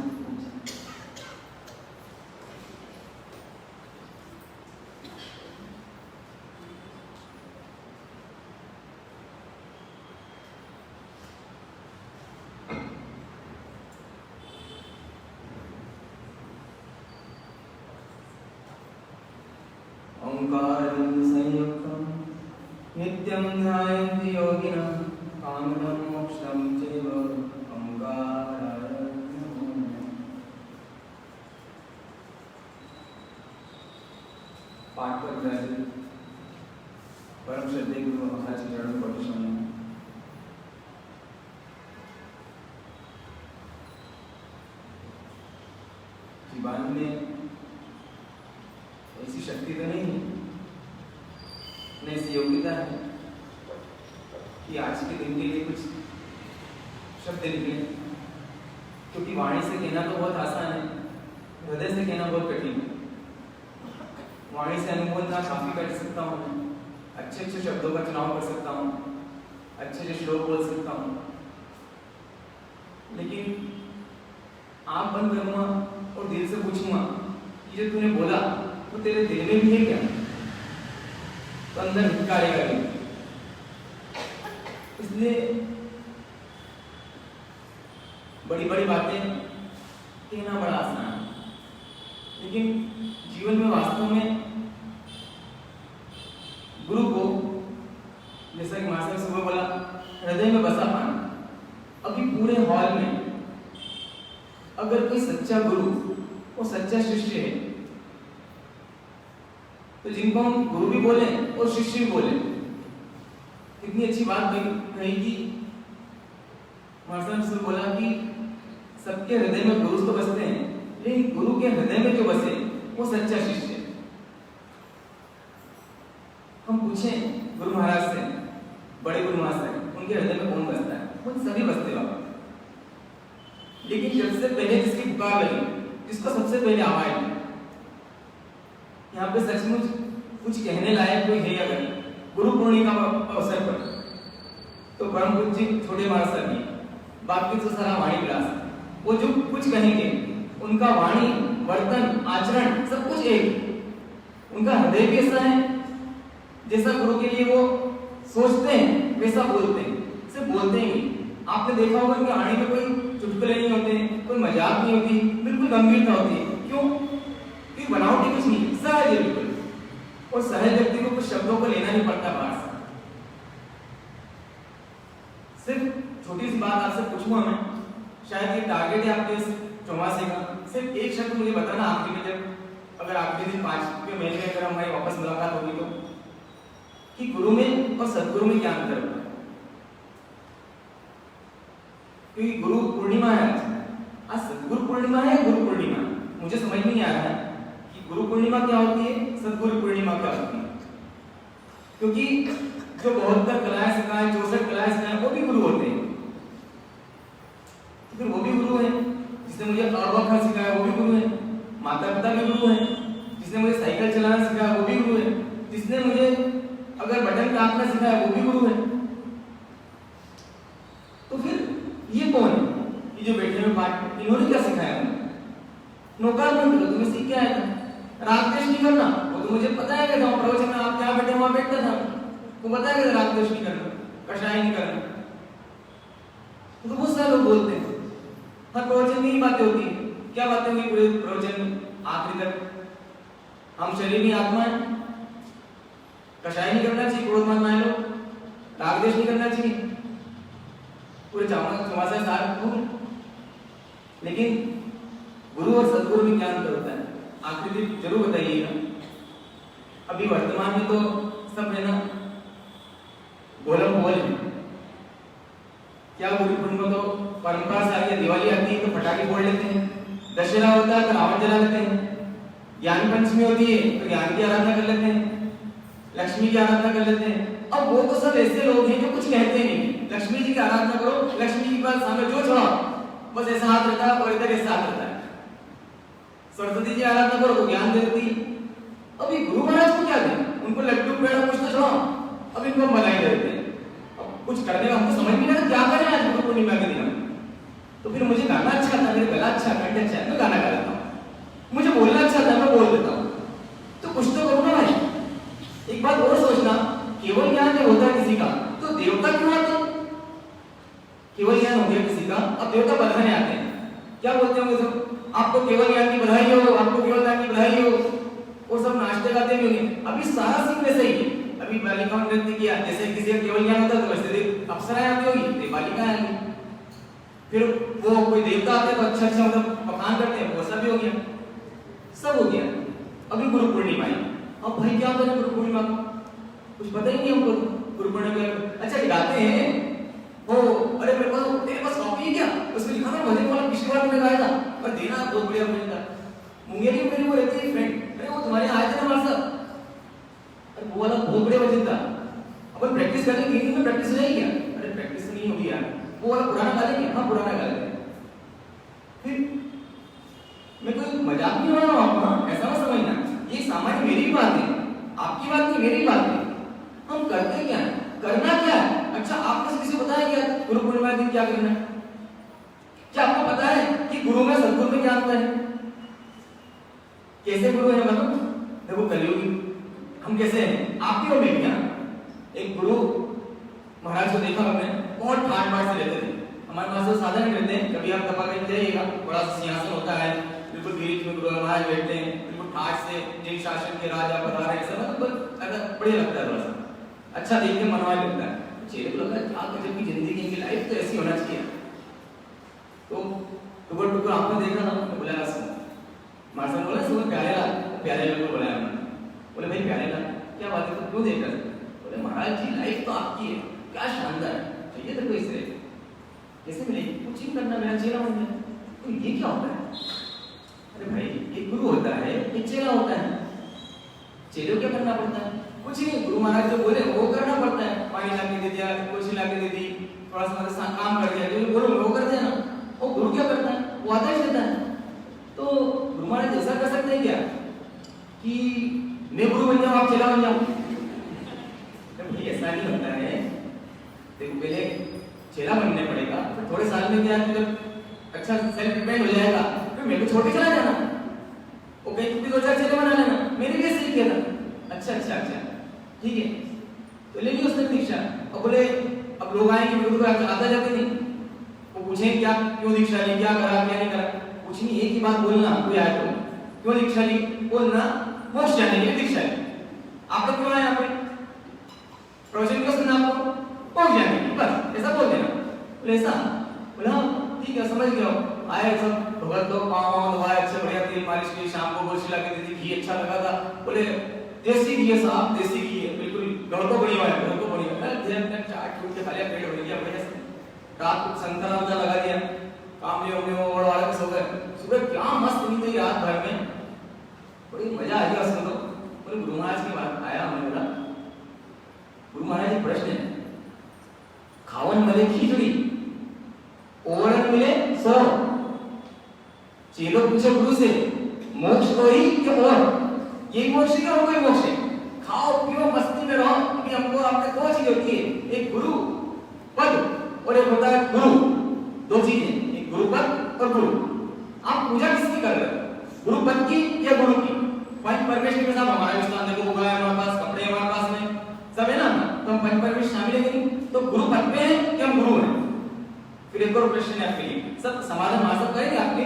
ओंकारं संयुक्तं नित्यं ध्यायन्ति योगिनः कामदं मोक्षं चैव ओंकाराय नमो नमः। पाठ पर विराजित परम श्रद्धेय गुरु महाराज के चरणों पर प्रणाम। जीवन में ऐसी शक्ति तो नहीं है, न ऐसी योग्यता है कि आज के दिन के लिए कुछ शब्द निकले, क्योंकि वाणी से कहना तो बहुत आसान है, हृदय से कहना बहुत कठिन है। वाणी से अनुमोदना काफी कर सकता हूँ, अच्छे अच्छे शब्दों का चुनाव कर सकता हूँ, अच्छे अच्छे श्लोक बोल सकता हूँ, लेकिन आप बंद करूंगा और दिल से पूछूंगा कि जो तूने बोला तो तेरे दिल में भी है क्या, तो अंदर निकालेगा नहीं। इसलिए बड़ी बड़ी बातें कहना बड़ा आसान है, लेकिन जीवन में वास्तव में गुरु को, जैसा कि मास्टर ने सुबह बोला, हृदय में बसा पाना। अभी पूरे हॉल में अगर कोई सच्चा गुरु और सच्चा शिष्य है, तो जिनको हम गुरु भी बोले और शिष्य भी बोले, कितनी अच्छी बात कही कि मास्टर ने सुबह बोला कि सबके हृदय में गुरु तो बसते हैं, लेकिन गुरु के हृदय में जो बसे वो सच्चा शिष्य। हम पूछें गुरु महाराज से, बड़े गुरु महाराज से, उनके हृदय में कौन बसता है? वो सभी बसते बाबा, लेकिन जब से पहले जिसकी पुकार लगी, जिसको सबसे पहले आवाज दी, यहाँ पे सचमुच कुछ कहने लायक कोई है अगर गुरु पूर्णिमा अवसर पर, तो परम पूज्य छोटे महाराज सर जी, बाकी तो सारा वाणी विलास, वो जो कुछ कहेंगे उनका वाणी, वर्तन, आचरण सब कुछ एक, उनका हृदय भी ऐसा है जैसा गुरु के लिए वो सोचते हैं वैसा बोलते हैं, सिर्फ बोलते ही नहीं। आपने देखा होगा कि वाणी में कोई चुटकुले नहीं होते, कोई मजाक नहीं होती, बिल्कुल गंभीरता होती है। क्यों? क्योंकि बनावटी कुछ नहीं, सहज है बिल्कुल। और सहज व्यक्ति को कुछ शब्दों को लेना नहीं पड़ता बाहर से। सिर्फ छोटी सी बात आपसे पूछूंगा मैं, शायद ये टारगेट है आपके इस चौमासे का। सिर्फ एक शब्द मुझे बताना आखिरी में, जब अगर आखिरी दिन 5वें महीने में अगर हमारी वापस मुलाकात होगी तो, कि गुरु में और सदगुरु में क्या अंतर होता है? क्योंकि गुरु पूर्णिमा है आज सदगुरु पूर्णिमा है या गुरु पूर्णिमा है? मुझे समझ नहीं आ रहा है कि गुरु पूर्णिमा क्या होती है, सदगुरु पूर्णिमा क्या होती है। क्योंकि जो 72 कलाएं सिखाएं, 64 कलाएं सिखाएं, वो भी गुरु होते हैं। तो फिर वो भी गुरु है। जिसने मुझे अ सिखाया वो भी गुरु है। माता पिता भी गुरु है। जिसने मुझे साइकिल चलाना सिखाया वो भी गुरु है। जिसने मुझे अगर बटन काटना सिखाया वो भी गुरु है। तो फिर ये कौन है? ये जो बैठे हुए पाठ, इन्होंने क्या सिखाया? नौकार बन करो, तुम्हें सीख के आया था। राग द्वेष नहीं करना, वो तो मुझे पता है कि प्रवचन में आप क्या बैठे वहां बैठता था, वो पता है कि राग द्वेष नहीं करना, कषाय नहीं करना। तो बहुत सारे लोग बोलते हैं हर प्रवचन में ही बातें होती है। क्या बातें हुई पूरे प्रवचन आखिरी तक? हम शरीर नहीं आत्मा है, कषाय नहीं करना चाहिए, क्रोध मान लो, राग द्वेष नहीं करना चाहिए, पूरे चौमासा सार हो। लेकिन गुरु और सदगुरु में क्या अंतर होता है? आखिरी दिन जरूर बताइएगा। अभी वर्तमान में तो सब है ना गोलम बोल है। क्या गुरु पूर्णिमा तो परंपरा से आती है, दिवाली आती है तो पटाखे फोड़ लेते हैं, दशहरा होता है तो रावण जला लेते हैं, ज्ञान पंचमी होती है तो ज्ञान की आराधना कर लेते हैं, लक्ष्मी की आराधना कर लेते हैं। अब वो तो सब ऐसे लोग हैं जो कुछ कहते नहीं। लक्ष्मी जी की आराधना करो, लक्ष्मी जी के पास सामने जो छोड़ा बस ऐसा हाथ रहता है और इधर ऐसा हाथ रहता है। सरस्वती जी आराधना करो तो ज्ञान दे देती। अभी गुरु महाराज को क्या दें? उनको लड्डू पेड़ा कुछ तो छोड़ो, अब इनको मलाई दे देते हैं। अब कुछ करने का हमको समझ नहीं आता क्या करें आज गुरु पूर्णिमा के दिन। तो फिर मुझे गाना अच्छा था, मेरे गला अच्छा, कंठ अच्छा है, मैं गाना गा लेता हूँ। मुझे बोलना अच्छा था, मैं बोल देता हूँ। तो कुछ तो करो ना भाई। एक बात और सोचना, केवल ज्ञान जब होता है किसी का तो देवता क्यों आते हैं? केवल ज्ञान हो गया किसी का, अब देवता बधाने आते हैं। क्या बोलते होंगे सब? आपको केवल ज्ञान की बधाई हो, आपको केवल ज्ञान की बधाई हो। और सब नाचते गाते भी होंगे। अभी सारा सीन वैसे ही है। अभी बालिकाओं ने नृत्य किया, जैसे किसी का केवल ज्ञान होता है तो वैसे अप्सराएं आती होगी, बालिकाएं आएंगी। फिर वो कोई देवता आते तो अच्छा अच्छा मतलब पकान करते हैं, वो सब भी हो गया, सब हो गया। अभी गुरु पूर्णिमा है। अब भाई क्या करें गुरु पूर्णिमा को? कुछ पता ही नहीं हमको। गुरु पूर्णिमा अच्छा गाते हैं वो, अरे मेरे पास कॉपी है क्या? उसमें लिखा था भजन वाला, पिछली बार मैंने गाया था और देना बहुत बढ़िया भजन था। मुंगेरी में मेरी वो रहती है फ्रेंड, अरे वो तुम्हारे आए थे ना हमारे साथ, अरे वो वाला बहुत बढ़िया भजन था। अपन प्रैक्टिस करेंगे, एक दिन में प्रैक्टिस हो जाएगी क्या? अरे प्रैक्टिस नहीं होगी यार, वो वाला पुराना गा लेंगे। हाँ पुराना गा लेंगे। फिर मैं कोई मजाक नहीं हो रहा हूँ आपको, ऐसा ना समझना। ये सामान्य मेरी बात है, आपकी बात नहीं, मेरी बात है। हम करते क्या है, करना क्या है? अच्छा आपको किसी को पता है क्या गुरु पूर्णिमा दिन क्या करना है? क्या आपको पता है कि गुरु में सदगुरु में क्या अंतर है? कैसे गुरु है मतलब? देखो कलयुगी हम कैसे हैं, आपकी और मेरी। एक गुरु महाराज को देखा हमने, बहुत ठाट बाट से रहते थे। हमारे पास तो साधन रहते हैं, कभी आप तपा कहीं जाइएगा, बड़ा सिंहासन होता है, बिल्कुल बीच में गुरु महाराज बैठते हैं, बिल्कुल ठाट से जिन शासन के राजा पधारे, ऐसा मतलब बढ़िया लगता है, थोड़ा सा अच्छा देख के मनवा लगता है। चेहरे को लगता है क्या गजब की जिंदगी, इनकी लाइफ तो ऐसी होना चाहिए। तो टुकड़ टुकड़ आपने देखा ना, बुलाया मार्शल बोला सुबह प्यारे लाल को बुलाया। बोले भाई प्यारे लाल क्या बात है, तो क्यों देख रहे? बोले महाराज जी लाइफ तो आपकी है, क्या शानदार है, चाहिए तो कोई से कैसे मिलेगी? कुछ ही करना, मेरा चेहरा बन गया। तो ये क्या होता है? अरे भाई एक गुरु होता है, एक चेला होता है। चेले को क्या करना पड़ता है? कुछ नहीं, गुरु महाराज जो बोले वो करना पड़ता है। पानी लाके दे दिया, कुर्सी लाके दे दी, थोड़ा सा काम कर दिया, जो बोलो वो कर दिया ना। वो गुरु क्या करता है? वो आदेश देता है। तो गुरु महाराज ऐसा कर सकते हैं क्या कि मैं गुरु बन जाऊं, आप चेला बन जाओ? भाई ऐसा नहीं होता है। देखो पहले चेला बनने पड़ेगा, फिर थोड़े साल में क्या है, जब अच्छा सेल्फ डिपेंड हो जाएगा, फिर मेरे को छोड़ के चला जाना। वो कहीं भी 2-4 चेले बना लेना। मैंने भी ऐसे ही किया था। अच्छा ठीक है, तो ले ली उसने दीक्षा। अब बोले अब लोग आएंगे विरोध को आता जाते नहीं, वो पूछें क्या क्यों दीक्षा ली, क्या करा क्या नहीं करा, कुछ नहीं, एक ही बात बोलना, कोई आए तो क्यों दीक्षा ली, बोलना मोक्ष जाने के लिए दीक्षा ली। आप लोग क्यों आए यहाँ पे, प्रवचन क्यों सुनना आपको, मोक्ष जाने के लिए, बस ऐसा बोल देना। बोले ऐसा, बोला ठीक है समझ गया, आए सब भगत लोग पाँव धोए, अच्छे बढ़िया तेल मालिश की, शाम को गोशी ला के दी थी, घी अच्छा लगा था, बोले देसी घी है साहब, देसी घी है बिल्कुल, घर तो बढ़िया है, घर तो बढ़िया है, धीरे धीरे चाट टूट के खा लिया, पेट भर गया बढ़िया से, रात को संतरा वंतरा लगा दिया, काम में और वाला के सो गए, सुबह क्या मस्त नींद आई रात भर में, बड़ी मजा आ गया उसमें तो। बोले गुरु महाराज की बात आया, हमने बोला गुरु महाराज जी प्रश्न है, खावन मिले खिचड़ी ओरन मिले सो, चेलो पूछे गुरु से मोक्ष तो ही क्या और ये मोक्ष क्या और कोई मोक्ष है, खाओ पियो मस्ती में रहो, क्योंकि हमको आपने दो चीज होती है, एक गुरु पद और एक होता है गुरु, दो चीजें, एक गुरु पद और गुरु। आप पूजा किसकी कर रहे हो, गुरु पद की या गुरु की, पंच परमेश्वर के साथ हमारा विस्तार देखो होगा है, हमारे पास कपड़े हमारे पास में सब है ना, तो हम पंच परमेश्वर शामिल है नहीं, तो गुरु पद पे है कि हम गुरु हैं। फिर एक और प्रश्न है आपके लिए, सब समाधान मास्टर करेंगे आपके,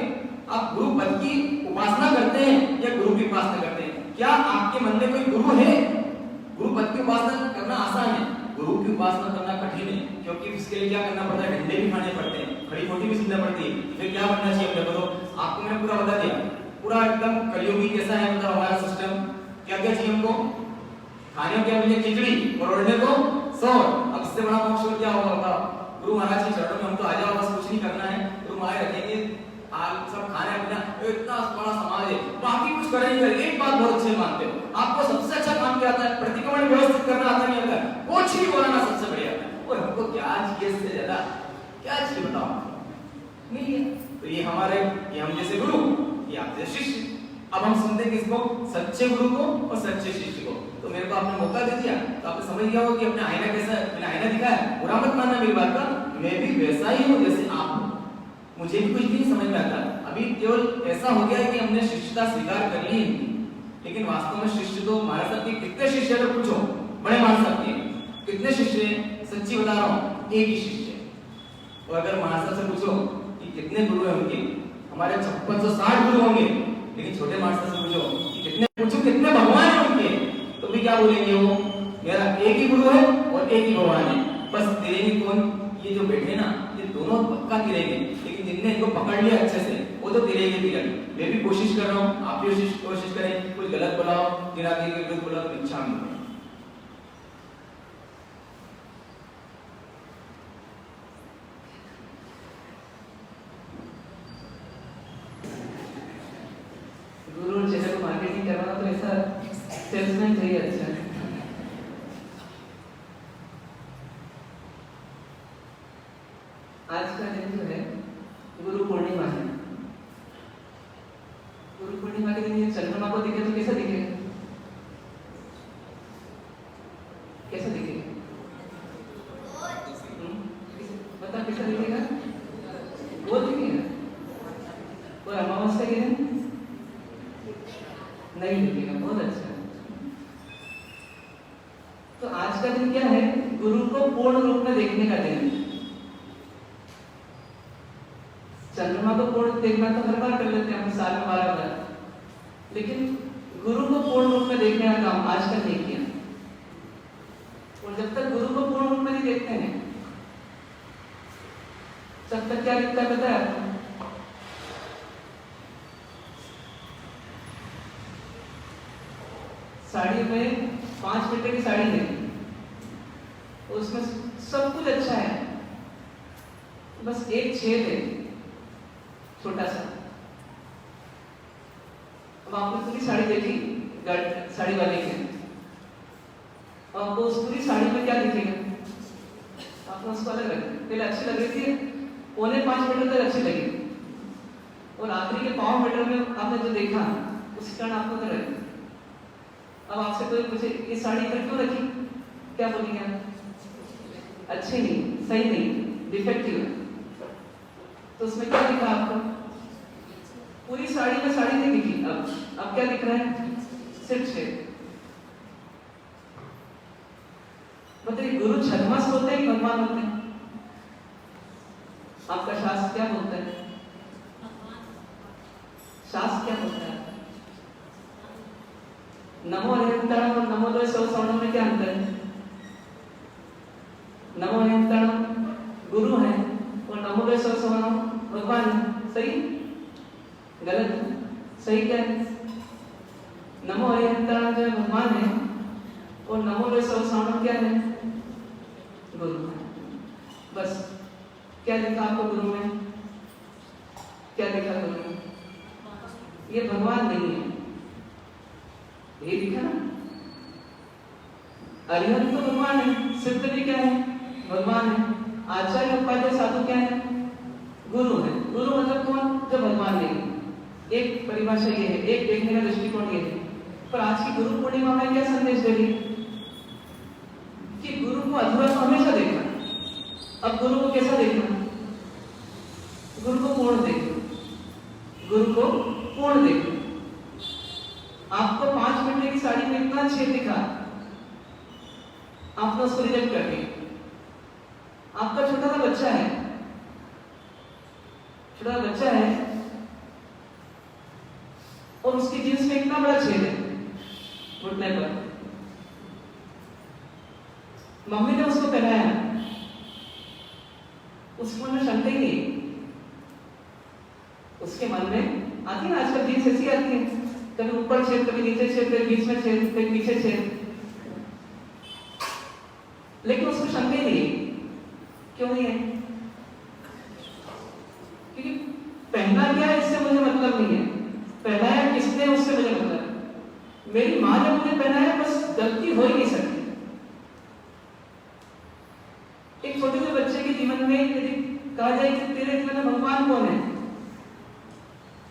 आप गुरु पद की उपासना करते हैं या गुरु की उपासना करते हैं, क्या आपके मन में कोई गुरु है, गुरु पद की उपासना करना आसान है, गुरु की उपासना करना कठिन है, क्योंकि इसके लिए क्या करना पड़ता है, डंडे भी खाने पड़ते हैं, खड़ी खोटी भी सुनना पड़ती है, फिर क्या बनना चाहिए अपने को, आपको मैंने पूरा बता दिया, पूरा एकदम कलियुगी कैसा है मतलब हमारा सिस्टम, क्या क्या चाहिए हमको, खाने को क्या मिले खिचड़ी और ओढ़ने को सोर, अब इससे बड़ा मोक्ष क्या होगा, गुरु महाराज के चरणों में हम तो आ जाओ, बस कुछ नहीं करना है, गुरु महाराज रखेंगे आप सब खाने पीना, इतना बड़ा समाज है, बाकी कुछ करने नहीं, एक बात बहुत अच्छे मानते हो, आपको सबसे अच्छा काम क्या आता है, प्रतिक्रमण व्यवस्थित करना आता नहीं आता, कुछ भी बोलना सबसे बढ़िया आता है, और हमको क्या चाहिए इससे ज्यादा, क्या चाहिए बताओ, नहीं है, तो ये हमारे, ये हम जैसे गुरु, ये आप जैसे शिष्य, अब हम सुनते किसको, सच्चे गुरु को और सच्चे शिष्य को, तो मेरे को आपने मौका दे दिया, तो आपने समझ गया हो कि अपना आईना कैसा है, मैंने आईना दिखाया, बुरा मत मानना मेरी बात का, मैं भी वैसा ही हूँ जैसे आप हो, मुझे भी कुछ भी नहीं समझ में आता, अभी केवल ऐसा हो गया है कि हमने शिष्यता स्वीकार कर ली, लेकिन वास्तव में शिष्य तो महाराज साहब के कितने शिष्य है, पूछो बड़े महाराज साहब के कितने शिष्य हैं, सच्ची बता रहा हूँ एक ही शिष्य, और अगर महाराज साहब से पूछो कि कितने गुरु हैं उनके, हमारे 5660 गुरु होंगे, लेकिन छोटे महाराज साहब से पूछो कि कितने, पूछो कितने भगवान हैं उनके, तो भी क्या बोलेंगे वो, मेरा एक ही गुरु है और एक ही भगवान है, बस तेरे कौन, ये जो बैठे ना ये दोनों पक्का गिरेंगे, लेकिन जिनने इनको पकड़ लिया अच्छे से वो तो गिरेंगे गिरेंगे, मैं भी कोशिश कर रहा हूँ, आप भी कोशिश करें, कुछ गलत बोलाओ, गिराके के विरुद्ध बोलाओ तो इच्छा नहीं, गुरु चैनल को मार्केटिंग करवाना तो ऐसा सेल्समैन चाहिए अच्छा। आज का दिन जो है गुरु पूर्णिमा है, गुरु पूर्णिमा के दिन ये चंद्रमा को दिखे तो कैसा दिखेगा, कैसा दिखेगा, बता कैसा दिखेगा, वो दिखेगा, और अमावस्या के दिन नहीं दिखेगा, बहुत अच्छा। तो आज का दिन क्या है, गुरु को पूर्ण रूप में देखने का दिन है। चंद्रमा को पूर्ण देखना तो हर बार कर लेते हैं हम, साल में 12 बार, लेकिन गुरु को पूर्ण रूप में देखने का काम आज तक नहीं किया, और जब तक गुरु को पूर्ण रूप में नहीं देखते हैं तब तक क्या दिखता है पता है आपको, साड़ी में 5 मीटर की साड़ी है, उसमें सब कुछ अच्छा है, बस एक छेद है छोटा सा। अब आपने पूरी साड़ी देखी साड़ी वाले के, आपको उस पूरी साड़ी में क्या दिखेगा, आपको उसको अलग लगे, पहले अच्छी लग रही थी, 4.5 मीटर तक अच्छी लगी, और आखिरी के 5 मीटर में आपने जो देखा उसके कारण आपको तो लगे। अब आपसे कोई पूछे ये साड़ी इधर क्यों रखी, क्या बोलेंगे आप, अच्छी नहीं, सही नहीं, डिफेक्टिव है, तो उसमें क्या दिखा आपको, पूरी साड़ी में साड़ी नहीं दिखी, अब क्या दिख रहा है, सिर्फ छेद। मतलब गुरु छद्मस्त होते हैं कि भगवान होते हैं? आपका शास्त्र क्या बोलता है? शास्त्र क्या बोलता है? नमो निरंतरम और नमो द्वय सवसवर्णम में क्या अंतर है? नमो निरंतरम गुरु है और नमो द्वय सवसवर्णम भगवान है। सही? गलत? सही क्या है? नमो निरंतरम जो भगवान है और नमो द्वय सवसवर्णम क्या है? गुरु है। बस क्या लिखा आपको गुरु में? क्या लिखा गुरु में? ये भगवान नहीं है, ये लिखा ना। अरिहंत तो भगवान है, सिद्ध भी क्या है? भगवान है। आचार्य उपाध्याय साधु क्या है? गुरु है। गुरु मतलब कौन? जो भगवान नहीं। एक परिभाषा ये है, एक देखने का दृष्टिकोण ये है। पर आज की गुरु पूर्णिमा में क्या संदेश दे रही कि गुरु को अधूरा तो हमेशा देखना, अब गुरु को कैसा देखना? गुरु को पूर्ण देखना, गुरु को पूर्ण देखना। आपको 5 मीटर की साड़ी में इतना छेद दिखा, आपने उसको रिजेक्ट कर दिया। आपका छोटा सा बच्चा है, छोटा बच्चा है और उसकी जींस में इतना बड़ा छेद है घुटने पर। मम्मी ने उसको पहनाया, उसके मन में शंका ही नहीं, उसके मन में आती है आजकल जींस ऐसी आती है, कभी ऊपर छेद, कभी नीचे छेद, कभी बीच में छेद, कभी पीछे छेद, लेकिन उसको शंका ही नहीं। क्यों नहीं है? क्योंकि पहना क्या है इससे मुझे मतलब नहीं है, पहनाया किसने उससे मुझे मतलब है। मेरी माँ ने मुझे पहनाया, बस गलती हो ही नहीं सकती। एक छोटे से बच्चे के जीवन में यदि कहा जाए कि तेरे जीवन में भगवान कौन है,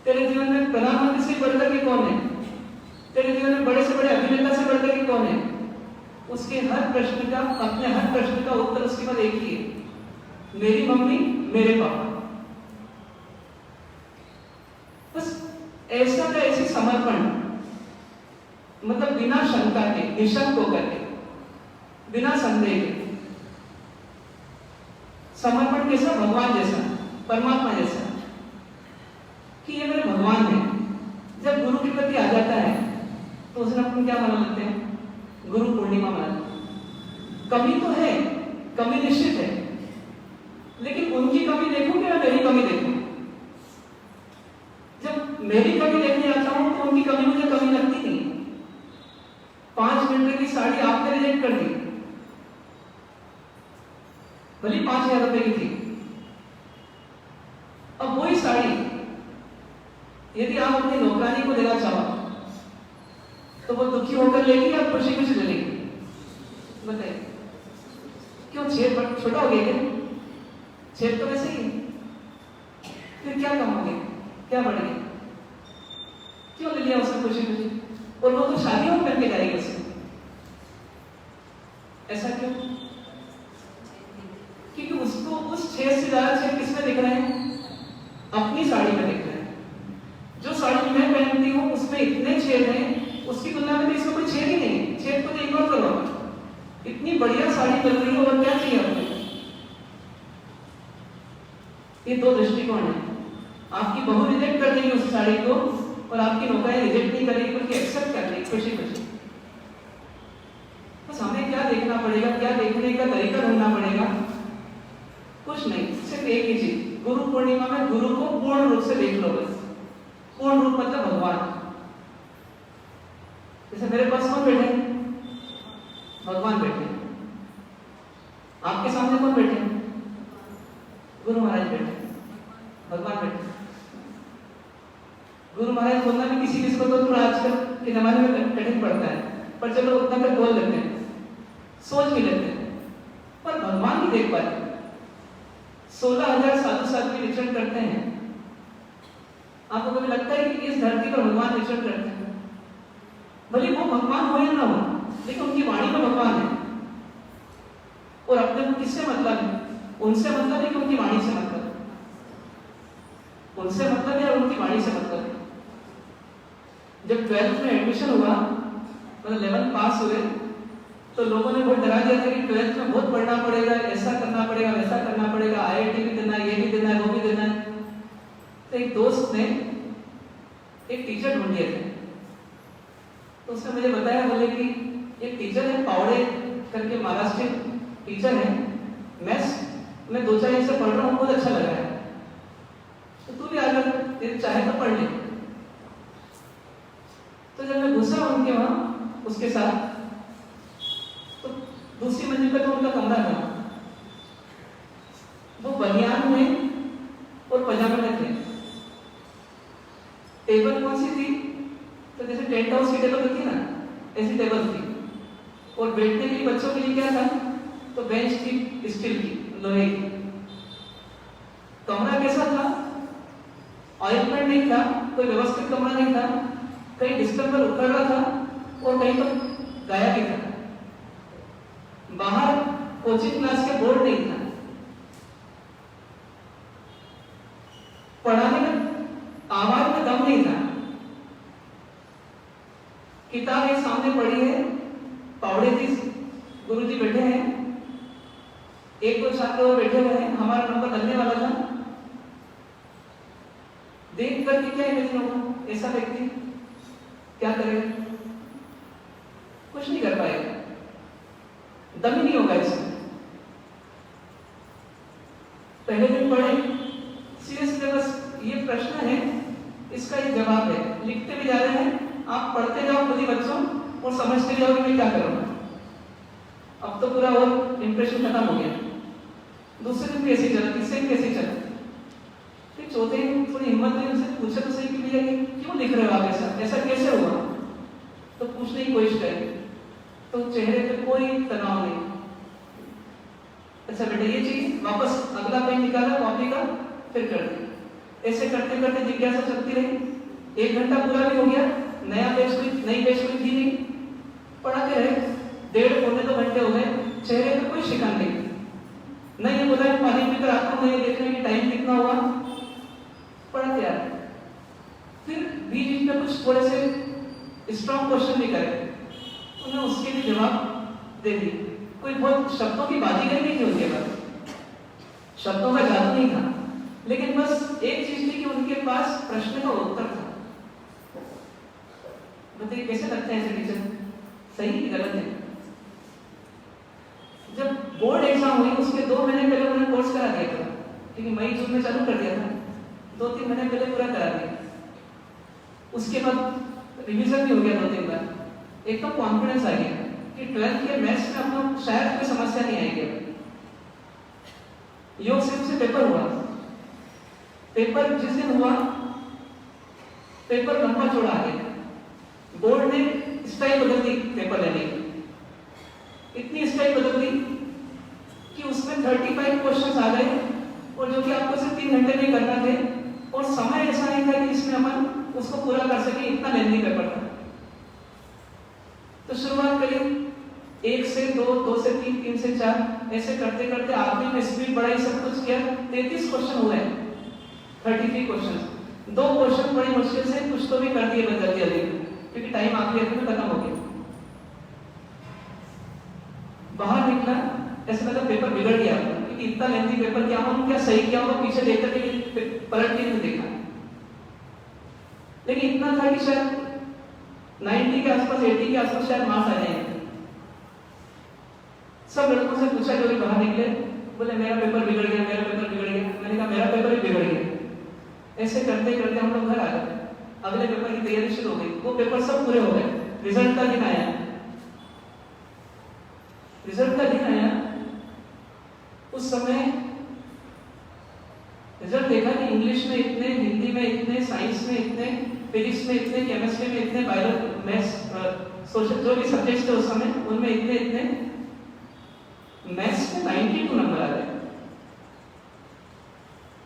तेरे जीवन में प्रधानमंत्री से बढ़कर के कौन है, तेरे जीवन में बड़े से बड़े अभिनेता से बढ़कर के कौन है, उसके हर प्रश्न का, अपने हर प्रश्न का उत्तर उसके बाद एक ही है, मेरी मम्मी, मेरे पापा। बस ऐसा का ऐसी समर्पण, मतलब बिना शंका के, निशंक होकर के, बिना संदेह के समर्पण कैसा? भगवान जैसा, परमात्मा जैसा, कि ये मेरे भगवान है। जब गुरु के प्रति आ जाता है तो उस दिन अपन क्या मना लेते हैं? गुरु पूर्णिमा मनाते हैं। कमी तो है, कमी निश्चित है, लेकिन उनकी कमी देखूं या मेरी कमी देखूं? जब मेरी कमी देखने आता हूं तो उनकी कमी मुझे कमी लगती नहीं। 5 मीटर की साड़ी आपने रिजेक्ट कर दी, भले 5000 रुपए की थी। अब वही साड़ी यदि आप अपनी नौकरानी को देना चाहो तो वो दुखी होकर लेगी या खुशी खुशी ले लेगी? बताइए, क्यों? छेद छोटा हो गया क्या? छेद तो वैसे ही, फिर क्या कम हो गया, क्या बढ़ गया? क्यों ले लिया उसने खुशी खुशी? और वो तो शादियों में करके जाएगी उससे, ऐसा क्यों? क्योंकि उसको उस छेद से ज्यादा छेद किसमें दिख रहे हैं? अपनी साड़ी में दिख रहे हैं। जो साड़ी मैं पहनती हूँ उसमें इतने छेद हैं, उसकी तुलना में तो इसमें कोई छेद ही नहीं। छेद को तो इग्नोर करो, इतनी बढ़िया साड़ी बन रही है, और क्या चाहिए आपको? ये दो दृष्टिकोण है। आपकी बहू रिजेक्ट कर देगी उस साड़ी को, और आपकी नौकरी रिजेक्ट नहीं करेगी बल्कि एक्सेप्ट कर लेगी खुशी खुशी। बस हमें क्या देखना पड़ेगा, क्या देखने का तरीका ढूंढना पड़ेगा? कुछ नहीं, सिर्फ एक ही चीज, गुरु पूर्णिमा में गुरु को पूर्ण रूप से देख लो। बस पूर्ण रूप मतलब भगवान। जैसे मेरे पास कौन बैठे? भगवान बैठे। आपके सामने कौन बैठे? गुरु महाराज बैठे, भगवान बैठे। गुरु महाराज बोलना भी किसी को तो थोड़ा आजकल के जमाने में कठिन पड़ता है, पर चलो उतना कर बोल लेते हैं, सोच भी लेते हैं, पर भगवान भी देख पाते। 16,000 साधु साध्वी विचरण करते हैं। आपको कभी लगता है कि इस धरती पर भगवान विचरण करते हैं? भले वो भगवान हो या ना हो, लेकिन उनकी वाणी में भगवान है। और अपने को किससे मतलब है? उनसे मतलब है कि उनकी वाणी से मतलब है? उनसे मतलब है और उनकी वाणी से मतलब है। जब 12th में एडमिशन हुआ, मतलब 11th पास हुए, तो लोगों ने बहुत डरा दिया था कि 12th में बहुत पढ़ना पड़ेगा, ऐसा करना पड़ेगा, वैसा करना पड़ेगा, IIT भी देना है, ये भी देना है, वो भी देना है। तो एक दोस्त ने एक टीचर ढूंढ दिए थे, तो उसने मुझे बताया, बोले कि एक टीचर है पावड़े करके, महाराष्ट्र टीचर है, मैथ्स मैं 2-4 दिन से पढ़ रहा हूँ, बहुत अच्छा लग रहा है, तो तू भी अगर तेरे चाहे तो पढ़ ले। तो जब मैं घुसा उनके वहां उसके साथ, तो दूसरी मंजिल पे तो उनका कमरा था, वो बनियान में और पजामे में थे। टेबल कौन सी थी, तो जैसे टेंट हाउस की टेबल होती है ना, ऐसी टेबल थी, और बैठने के लिए बच्चों के लिए क्या था, तो बेंच थी स्टील की, लोहे की। कमरा कैसा था, ऑइलमेंट नहीं था, कोई व्यवस्थित कमरा नहीं था, कहीं डिस्टर्बर उखड़ रहा था और कहीं तो गाया भी था। बाहर कोचिंग क्लास के बोर्ड नहीं था, पढ़ाने में आवाज में दम नहीं था। किताब एक सामने पड़ी है, पावड़े जी गुरुजी बैठे हैं, एक 2 छात्र और बैठे हुए हैं, हमारा नंबर लगने वाला था। देख करके क्या इमेजिन होगा, ऐसा व्यक्ति क्या करेगा, कुछ नहीं कर पाएगा, दम ही नहीं होगा इसमें। पहले दिन पढ़े, सीरियसली बस ये प्रश्न है, इसका ये जवाब है, लिखते भी जा रहे हैं, आप पढ़ते जाओ खुद ही बच्चों और समझते जाओ कि मैं क्या करूंगा। अब तो पूरा और इंप्रेशन खत्म हो गया। दूसरे दिन भी ऐसे चला, तीसरे दिन भी ऐसे चला, फिर चौथे दिन थोड़ी हिम्मत हुई, उनसे पूछा तो सही कि भैया क्यों लिख रहे हो आप ऐसा, ऐसा कैसे हुआ। तो पूछने की कोशिश करी, तो चेहरे पे कोई तनाव नहीं। अच्छा बेटा ये चीज, वापस अगला पेन निकाला कॉपी का, फिर कर दी। ऐसे करते करते जिज्ञासा चलती रही, 1 घंटा पूरा भी हो गया, नई पेज कोई थी नहीं, पढ़ाते रहे, 1.5-2 घंटे हो गए, चेहरे पे कोई शिकन नहीं ये बोला पानी पीकर आपको नहीं देखने की टाइम कितना हुआ, पढ़ते यार। फिर बीच में कुछ थोड़े से स्ट्रॉन्ग क्वेश्चन भी करे, उन्हें उसके लिए जवाब दे दी। कोई बहुत शब्दों की बाजीगरी नहीं थी उनके पास, शब्दों का जादू नहीं था, लेकिन बस एक चीज थी कि उनके पास प्रश्न का उत्तर था। बताइए कैसे लगते हैं ऐसे टीचर, सही कि गलत है। जब बोर्ड एग्जाम हुई उसके 2 महीने पहले उन्होंने कोर्स करा दिया था, क्योंकि मई-जून में चालू कर दिया था, 2-3 महीने पहले पूरा करा दिया। उसके बाद रिवीजन भी हो गया 2-3 बार, एक तो कॉन्फिडेंस आ गया कि 12th के मैथ्स में अपना शायद कोई समस्या नहीं आएगी। योग से पेपर हुआ, पेपर जिस दिन हुआ पेपर लंबा चौड़ा आ गया, बोर्ड ने स्टाइल बदल दी पेपर लेने की, इतनी स्टाइल बदल दी कि उसमें 35 क्वेश्चंस आ गए, और जो कि आपको सिर्फ 3 घंटे में करना थे, और समय ऐसा नहीं था कि इसमें अपन उसको पूरा कर सके, इतना लेंथी पेपर था। तो शुरुआत करी 1 से 2, 2 से 3, 3 से 4, ऐसे करते करते आखिरी में स्पीड बढ़ाई, सब कुछ किया, 33 क्वेश्चन हुए, 33 क्वेश्चन। 2 क्वेश्चन बड़ी मुश्किल से कुछ तो भी कर दिए मैं जल्दी, क्योंकि टाइम आखिरी में खत्म हो गया। बाहर निकला, ऐसा लगा पेपर बिगड़ गया, क्योंकि इतना लेंथी पेपर क्या हो, क्या सही किया होगा, पीछे देख करके पलट के नहीं देखा, लेकिन इतना था कि शायद 90 के आसपास, 80 के आसपास शायद मार्क्स आ जाएंगे। सब लड़कों से पूछा जो भी बाहर निकले, बोले मेरा पेपर बिगड़ गया, मेरा पेपर बिगड़ गया। मैंने कहा मेरा पेपर भी बिगड़ गया। ऐसे करते करते हम लोग घर आ गए, अगले पेपर की तैयारी शुरू हो गई। वो पेपर सब पूरे हो गए, रिजल्ट का दिन आया, रिजल्ट का दिन आया। उस समय रिजल्ट देखा कि इंग्लिश में इतने, हिंदी में इतने, साइंस में इतने, फिजिक्स में इतने, केमिस्ट्री में इतने, बायो, मैथ्स, सोशल जो भी सब्जेक्ट्स थे उस समय उनमें इतने इतने, मैथ्स में 92 नंबर आ गए।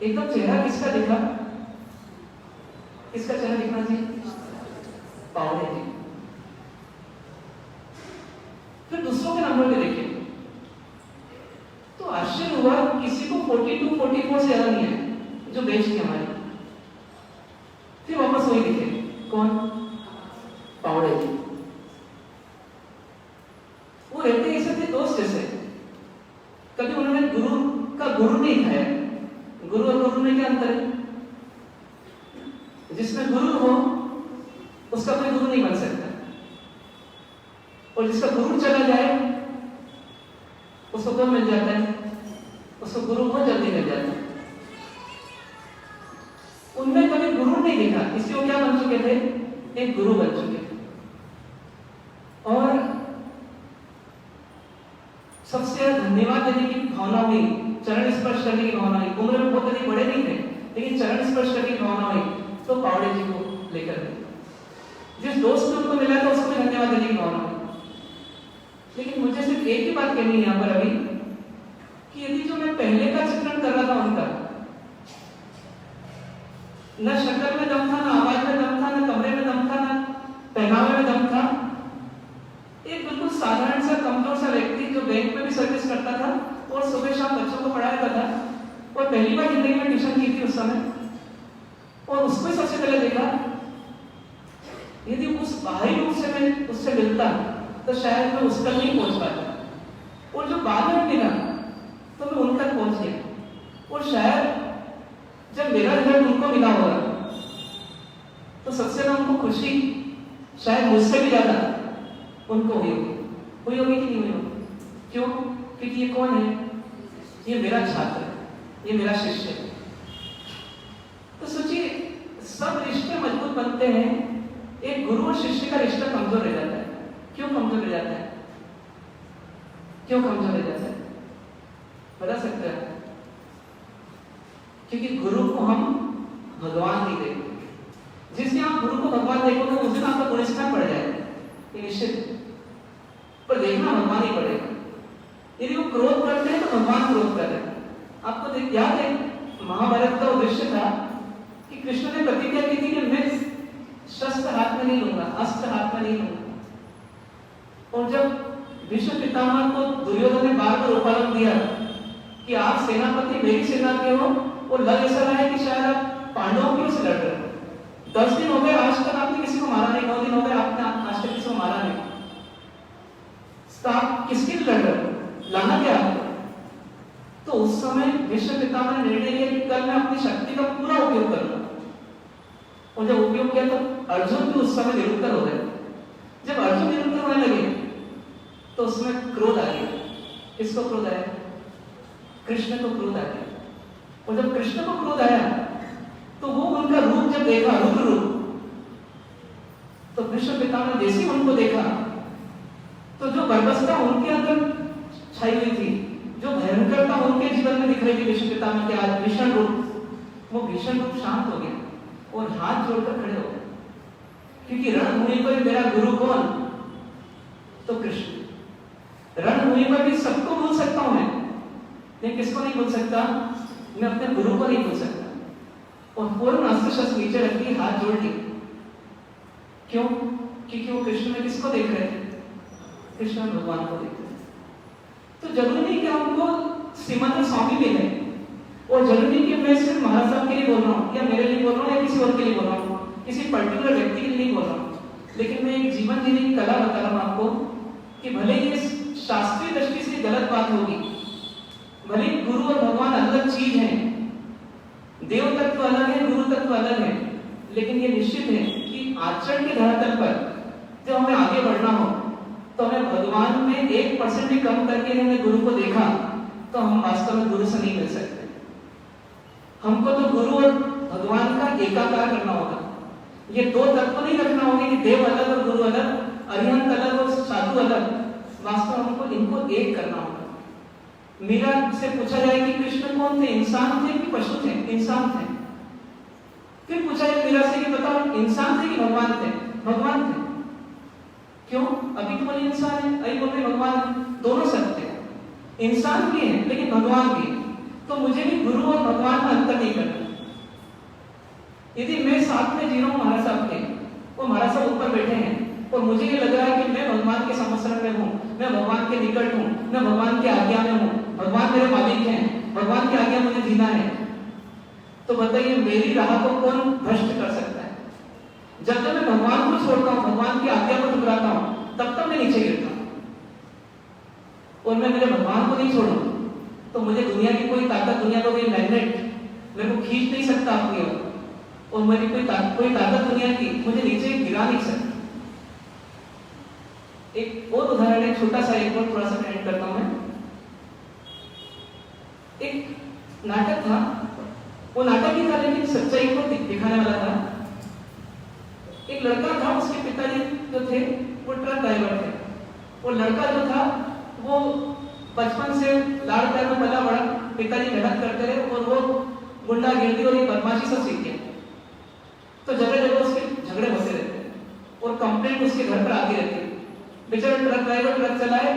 एकदम चेहरा किसका दिखा, किसका चेहरा दिखना जी, पावड़े जी। फिर दूसरों के नंबर पे देखे तो आश्चर्य हुआ, किसी को 42, 44 से ज्यादा नहीं है जो बेंच थी हमारी। फिर वापस वही दिखे, कौन, पावड़े जी। वो रहते गुरु नहीं है, गुरु और गुरु में क्या अंतर है? जिसमें गुरु हो उसका कोई गुरु नहीं बन सकता, और जिसका गुरु चला जाए उसको कौन मिल जाता है? उसको गुरु बहुत जल्दी मिल जाता है। उनमें कभी गुरु नहीं देखा, इसलिए वो क्या बन चुके थे? एक गुरु बन चुके थे। और सबसे धन्यवाद देने की भावना हुई, चरण स्पर्श करने की भावना हुई। उम्र में बहुत अधिक बड़े नहीं थे, लेकिन चरण स्पर्श करने की भावना हुई तो पावड़े जी को लेकर गए। जिस दोस्त ने उनको मिला था उसको भी धन्यवाद देने की भावना हुई। लेकिन मुझे सिर्फ एक ही बात कहनी है यहाँ पर अभी, कि यदि जो मैं पहले का चित्रण कर रहा था उनका, न शक्ल में दम था, न आवाज में दम था, न कमरे में दम था, न पहनावे में दम था, एक बिल्कुल साधारण सा कमजोर सा व्यक्ति जो बैंक में भी सर्विस करता था और सुबह शाम बच्चों को पढ़ाता था, और पहली बार जिंदगी में ट्यूशन की थी उस समय, और उसको ही सबसे पहले देखा। यदि उस बाहरी रूप से मैं उससे मिलता तो शायद मैं उस तक नहीं पहुंच पाता, और जो बाद में मिला तो मैं उन तक पहुंच गया। और शायद जब मेरा रिजल्ट उनको मिला होगा तो सबसे ज्यादा उनको खुशी शायद मुझसे भी ज्यादा उनको हुई होगी कि नहीं हुई होगी? क्यों? क्योंकि ये कौन है? ये मेरा छात्र है, ये मेरा शिष्य है। तो सोचिए, सब रिश्ते मजबूत बनते हैं, एक गुरु और शिष्य का रिश्ता कमजोर रह जाता है। क्यों कमजोर रह जाता है? क्यों कमजोर रह जाता है? बता सकते हैं? क्योंकि गुरु को हम भगवान नहीं देखते। जिस दिन आप गुरु को भगवान देखोगे उस दिन आपका गुणस्मरण बढ़ जाएगा, ये निश्चित। पर देखना भगवान ही पड़ेगा। यदि वो क्रोध करते हैं तो भगवान क्रोध कर रहे हैं। आपको याद है महाभारत का उद्देश्य था कि कृष्ण ने प्रतिज्ञा की थी कि मैं शस्त्र हाथ में नहीं लूंगा, अस्त्र हाथ में नहीं लूंगा। और जब भीष्म पितामह को दुर्योधन ने बार बार उपलब्ध दिया कि आप सेनापति मेरी सेना के हो, और लग ऐसा रहा है कि शायद आप पांडवों की ओर से लड़ रहे हो। 10 दिन हो गए आज तक आपने किसी को मारा नहीं, 9 दिन हो गए आपने आज तक किसी को मारा नहीं, तो आप किसके लिए लड़ रहे हो? लाना क्या आपको? तो उस समय भीष्म पितामह ने निर्णय लिया कि कल मैं अपनी शक्ति का पूरा उपयोग करूंगा। और जब उपयोग किया तो अर्जुन भी उस समय निरुत्तर हो गए। जब अर्जुन निरुत्तर होने लगे तो उसमें क्रोध आ गया। किसको क्रोध आया? कृष्ण को क्रोध आ गया। और जब कृष्ण को क्रोध आया तो वो उनका रूप जब देखा, रुद्र रूप, तो भीष्म पितामह ने जैसे उनको देखा तो जो बर्बरता उनके अंदर छाई हुई थी, जो भयंकरता उनके जीवन में दिख रही थी भीष्म पितामह के आज भीषण रूप, वो भीषण रूप शांत हो गया और हाथ जोड़कर खड़े हो गए। क्योंकि रणभूमि पर मेरा गुरु कौन? तो कृष्ण। रणभूमि पर भी सबको भूल सकता हूं मैं, लेकिन किसको नहीं भूल सकता? मैं अपने गुरु को नहीं भूल सकता। और पूर्ण अस्त्र शस्त्र नीचे रख के हाथ जोड़ लिए। क्यों? क्योंकि वो कृष्ण में किसको देख रहे थे? कृष्ण में भगवान को देख रहे थे। तो जरूरी नहीं कि हमको श्रीमंत स्वामी मिले, और जरूरी नहीं कि मैं सिर्फ महाराज साहब के लिए बोल रहा हूँ, या मेरे लिए बोल रहा हूँ, या किसी और के लिए बोल रहा हूँ, किसी पर्टिकुलर व्यक्ति के लिए नहीं बोल रहा हूँ। लेकिन मैं एक जीवन जीने की कला बता रहा हूँ आपको, कि भले ये शास्त्रीय दृष्टि से गलत बात होगी, भले गुरु और भगवान अलग चीज है, देव तत्व अलग है, गुरु तत्व अलग है, लेकिन ये निश्चित है कि आचरण के धरातल पर जब हमें आगे बढ़ना हो तो हमें भगवान में 1% भी कम करके हमने गुरु को देखा तो हम वास्तव में गुरु से नहीं मिल सकते। हमको तो गुरु और भगवान का एकाकार करना होगा। ये दो तत्व नहीं रखना होगा कि देव अलग और गुरु अलग, अरिहंत अलग और साधु अलग। वास्तव हमको इनको एक करना होगा। मीरा से पूछा जाए कि कृष्ण कौन थे, इंसान थे कि पशु थे? इंसान थे। फिर पूछा जाए मीरा से कि बताओ इंसान थे कि भगवान थे? भगवान थे। क्यों? अभी तो बोले इंसान है, अभी बोल रहे भगवान, दोनों सत्य है। इंसान भी है लेकिन भगवान भी है। तो मुझे भी गुरु और भगवान में अंतर नहीं करना। यदि मैं साथ में जी रहा हूँ महाराज साहब के, वो महाराज साहब ऊपर बैठे हैं और मुझे ये लग रहा है कि मैं भगवान के संवत्सरण में हूँ, मैं भगवान के निकट हूँ, मैं भगवान की आज्ञा में हूँ, भगवान मेरे मालिक हैं, भगवान की आज्ञा मुझे जीना है, तो बताइए मेरी राह को कौन भ्रष्ट कर सकता है? जब जब मैं भगवान को छोड़ता हूँ, भगवान की आज्ञा को ठुकराता हूँ, तब तक मैं नीचे गिरता हूँ। और मैं मेरे भगवान को नहीं छोड़ूं तो मुझे दुनिया की कोई ताकत, दुनिया का कोई मैग्नेट मेरे को खींच नहीं सकता आपकी ओर, और मेरी कोई ताकत दुनिया की मुझे नीचे गिरा नहीं सकती। एक और उदाहरण है, छोटा सा, एक और थोड़ा सा ऐड करता हूं मैं। एक नाटक था, वो नाटक ही था लेकिन सच्चाई को दिखाने वाला था। एक लड़का था, उसके पिताजी जो थे वो ट्रक ड्राइवर थे। वो लड़का जो था वो बचपन से लाड़ प्यार में पला बड़ा, पिताजी मेहनत करते रहे और वो गुंडागिर्दी और ये बदमाशी सब सीख गया। तो जगह जगह उसके झगड़े होते रहते और कंप्लेंट उसके घर पर आती रहती। बेचारा ट्रक ड्राइवर ट्रक चलाए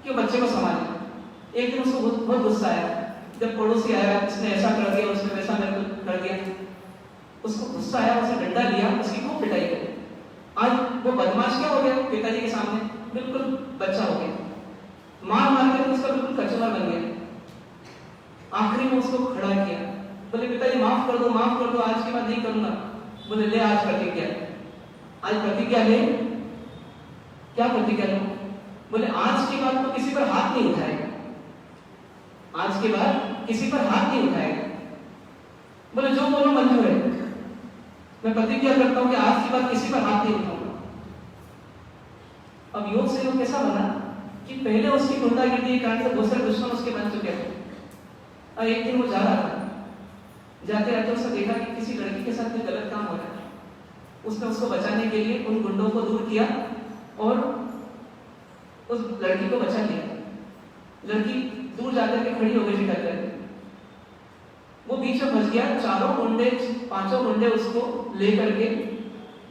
कि बच्चे को संभाले। एक दिन उसको बहुत गुस्सा आया, जब पड़ोसी आया, इसने ऐसा कर दिया, उसने वैसा कर दिया। उसको गुस्सा आया, उसने डंडा लिया, उसकी खूब पिटाई की। आज वो बदमाश क्या हो गया पिताजी के सामने, बिल्कुल बच्चा हो गया। मार मार कर उसका बिल्कुल कचरा बन गया। आखिरी में उसको खड़ा किया, बोले पिताजी माफ कर दो, माफ कर दो, आज के बाद नहीं करूंगा। बोले ले आज प्रतिज्ञा, आज प्रतिज्ञा ले। क्या प्रतिज्ञा लो? बोले आज के बाद तो किसी पर हाथ नहीं उठाएगा, आज के बाद किसी पर हाथ नहीं उठाएगा। बोले जो बोलो मंजूर है, मैं प्रतिज्ञा करता हूं कि आज के बाद किसी पर हाथ नहीं उठाऊंगा। अब योग से योग कैसा बना कि पहले उसकी गुंडागिर्दी के कारण से बहुत सारे दुश्मन उसके बन चुके थे। और एक दिन वो जा रहा था, जाते जाते उसने देखा कि किसी लड़की के साथ कोई गलत काम हो रहा है। उसने उसको बचाने के लिए उन गुंडों को दूर किया और उस लड़की को बचा लिया। लड़की दूर जाकर के खड़ी हो गई टक्कर, वो बीच में फंस गया। चारों गुंडे, पांचों गुंडे उसको लेकर के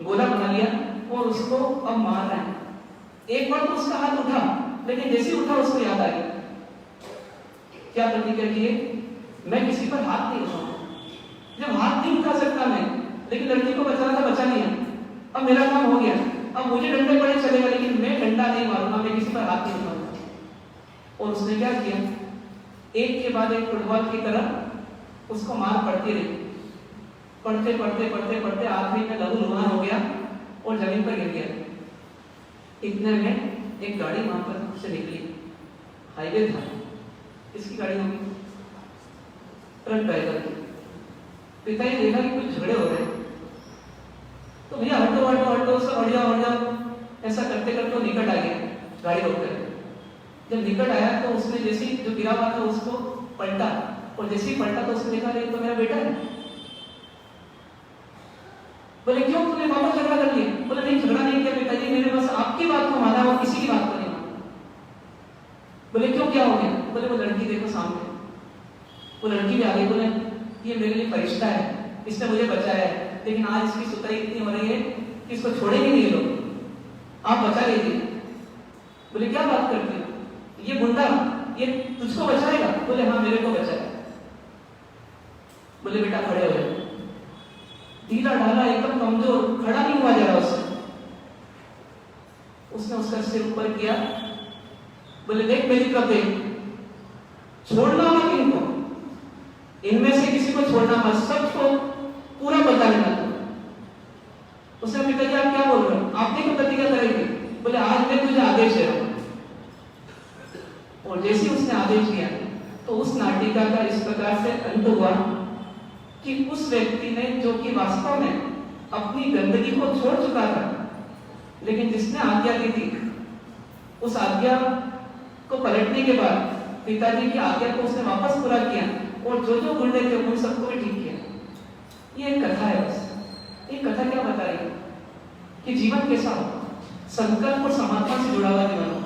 गोला बना लिया और उसको अब मार रहे हैं। एक बार तो उसका हाथ उठा, लेकिन जैसे ही उठा उसको याद आ गया, क्या प्रतिज्ञा की है, मैं किसी पर हाथ नहीं उठाऊंगा। जब हाथ नहीं उठा सकता मैं, लेकिन लड़की को बचाना था, बचा लिया, अब मेरा काम हो गया। अब मुझे डंडे पड़े चलेगा, लेकिन मैं डंडा नहीं मारूंगा, मैं किसी पर हाथ नहीं उठाऊंगा। और उसने क्या किया, एक के बाद एक फुटबॉल की तरह उसको मार पड़ती रही। पढ़ते पढ़ते पढ़ते पढ़ते आखिरी में लहूलुहान हो गया और जमीन पर गिर गया। इतने में एक गाड़ी वहां पर से निकली, हाईवे था, इसकी गाड़ी होगी, ट्रक ड्राइवर की। पिताजी देखा कि कुछ झगड़े हो रहे हैं, तो भैया हटो हटो हटो, सब हट जाओ हट जाओ, ऐसा करते करते वो निकट आ गया गाड़ी रोककर। जब निकट आया तो उसने जैसे ही जो गिरा हुआ था उसको पलटा, और जैसे ही पलटा तो उसने देखा तो मेरा बेटा है। बोले क्यों, तुमने वापस झगड़ा कर लिया? बोले नहीं, झगड़ा नहीं किया पिताजी, मैंने बस आपकी बात को माना और किसी की बात को नहीं माना। बोले क्यों, क्या हो गया? बोले वो लड़की देखो सामने, वो लड़की भी आ गई। बोले ये मेरे लिए फरिश्ता है, इसने मुझे बचाया है, लेकिन आज इसकी सुताई इतनी हो रही है कि इसको छोड़ेंगे नहीं लोग, आप बचा लीजिए। बोले क्या बात करते हो, ये गुंडा ये तुझको बचाएगा? बोले हाँ, मेरे को बचाएगा। बोले बेटा खड़े हो जाओ। ढीला ढाला एकदम कमजोर, खड़ा नहीं हुआ जा रहा उसने उसका सिर ऊपर किया। बोले देख मेरी तरफ देख, छोड़ना मत इनको, इनमें से किसी को छोड़ना मत, सबको पूरा बता देना। उसने पिताजी आप क्या बोल रहे हो, आपने क्यों प्रतिज्ञा करेंगे? बोले आज मैं तुझे आदेश दे रहा हूं। और जैसे उसने आदेश दिया तो उस नाटिका का इस प्रकार से अंत हुआ कि उस व्यक्ति ने, जो कि वास्तव में अपनी गंदगी को छोड़ चुका था, लेकिन जिसने आज्ञा दी थी, उस आज्ञा को पलटने के बाद पिताजी की आज्ञा को उसने वापस पूरा किया और जो जो गुंडे थे उन सबको भी ठीक किया। ये एक कथा है बस। ये कथा क्या बता रही है कि जीवन कैसा हो, संकल्प और समात्मा से जुड़ा हुआ जीवन हो।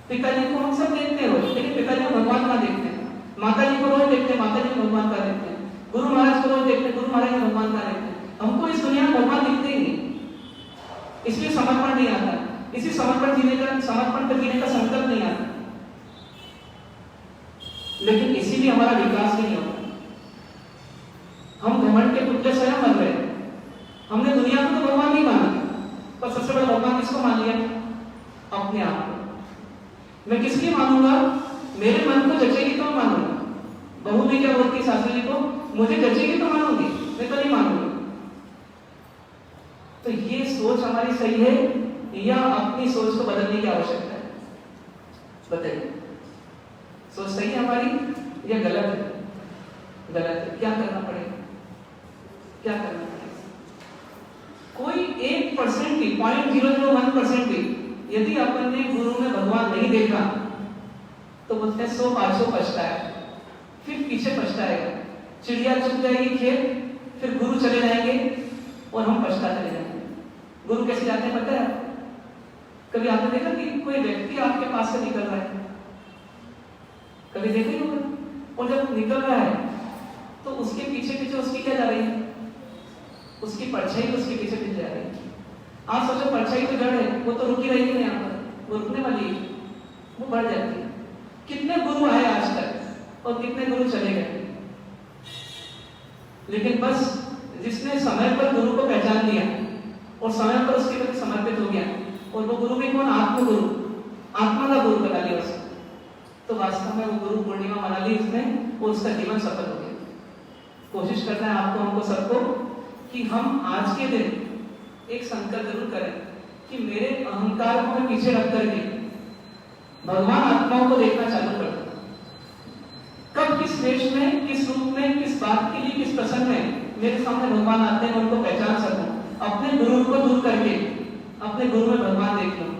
पिताजी को हम सब देखते हो, लेकिन पिताजी को भगवान का देखते हैं। माता जी को रोज देखते हैं, माता जी को भगवान का देखते हैं। गुरु महाराज को रोज देखते हैं, गुरु महाराज को भगवान का देखते हैं। हमको इस दुनिया में भगवान दिखते ही नहीं, इसलिए समर्पण नहीं आता, इसी समर्पण पर जीने का संकल्प नहीं आता। लेकिन इसीलिए हमारा विकास भी नहीं होता। हम घमंड के पुतले स्वयं बन रहे हैं। हमने दुनिया को तो भगवान नहीं माना, पर सबसे बड़ा भगवान किसको मान लिया? अपने आप को। मैं किसकी मानूंगा? मेरे मन को जचेगी तो मानूंगा। बहू भी क्या बोलती सासू जी को, मुझे जचेगी तो मानूंगी, मैं तो नहीं मानूंगी। तो ये सोच हमारी सही है या अपनी सोच को बदलने की आवश्यकता है? बताइए। सोच सही है हमारी या गलत है? गलत है। क्या करना पड़ेगा? क्या करना पड़ेगा? कोई 1% की 0.001% की यदि अपन ने गुरु में भगवान नहीं देखा तो बोलते हैं 100-500 पछताया, फिर पीछे पछताएगा। चिड़िया चुग जाएगी खेत, फिर गुरु चले जाएंगे और हम पछता चले जाएंगे। गुरु कैसे जाते हैं पता है? कभी आपने देखा कि कोई व्यक्ति आपके पास से निकल रहा है? कभी देखा ही होगा। और जब निकल रहा है तो उसके पीछे पीछे उसकी क्या जा रही है? उसकी परछाई उसके पीछे पीछे जा रही है। आप सोचो परछाई तो जड़ है, वो तो रुकी रहेगी नहीं, यहाँ पर वो रुकने वाली है, वो बढ़ जाती है। कितने गुरु आए आज तक और कितने गुरु चले गए, लेकिन बस जिसने समय पर गुरु को पहचान लिया और समय पर उसके प्रति समर्पित हो गया, और वो गुरु भी कौन? आत्मगुरु, आत्मा का गुरु बना लिया उसने, तो वास्तव में वो गुरु पूर्णिमा मना ली उसने और उसका जीवन सफल हो गया। कोशिश करना है आपको, हमको सबको, कि हम आज के दिन एक संकल्प जरूर करें कि मेरे अहंकार को मैं पीछे रख करके भगवान आत्माओं को देखना चालू कर दूं। कब, किस वेश में, किस रूप में, किस बात के लिए, किस प्रसंग में मेरे सामने भगवान आते हैं, उनको पहचान सकूं, अपने गुरु को दूर करके अपने गुरु में भगवान देख लूं।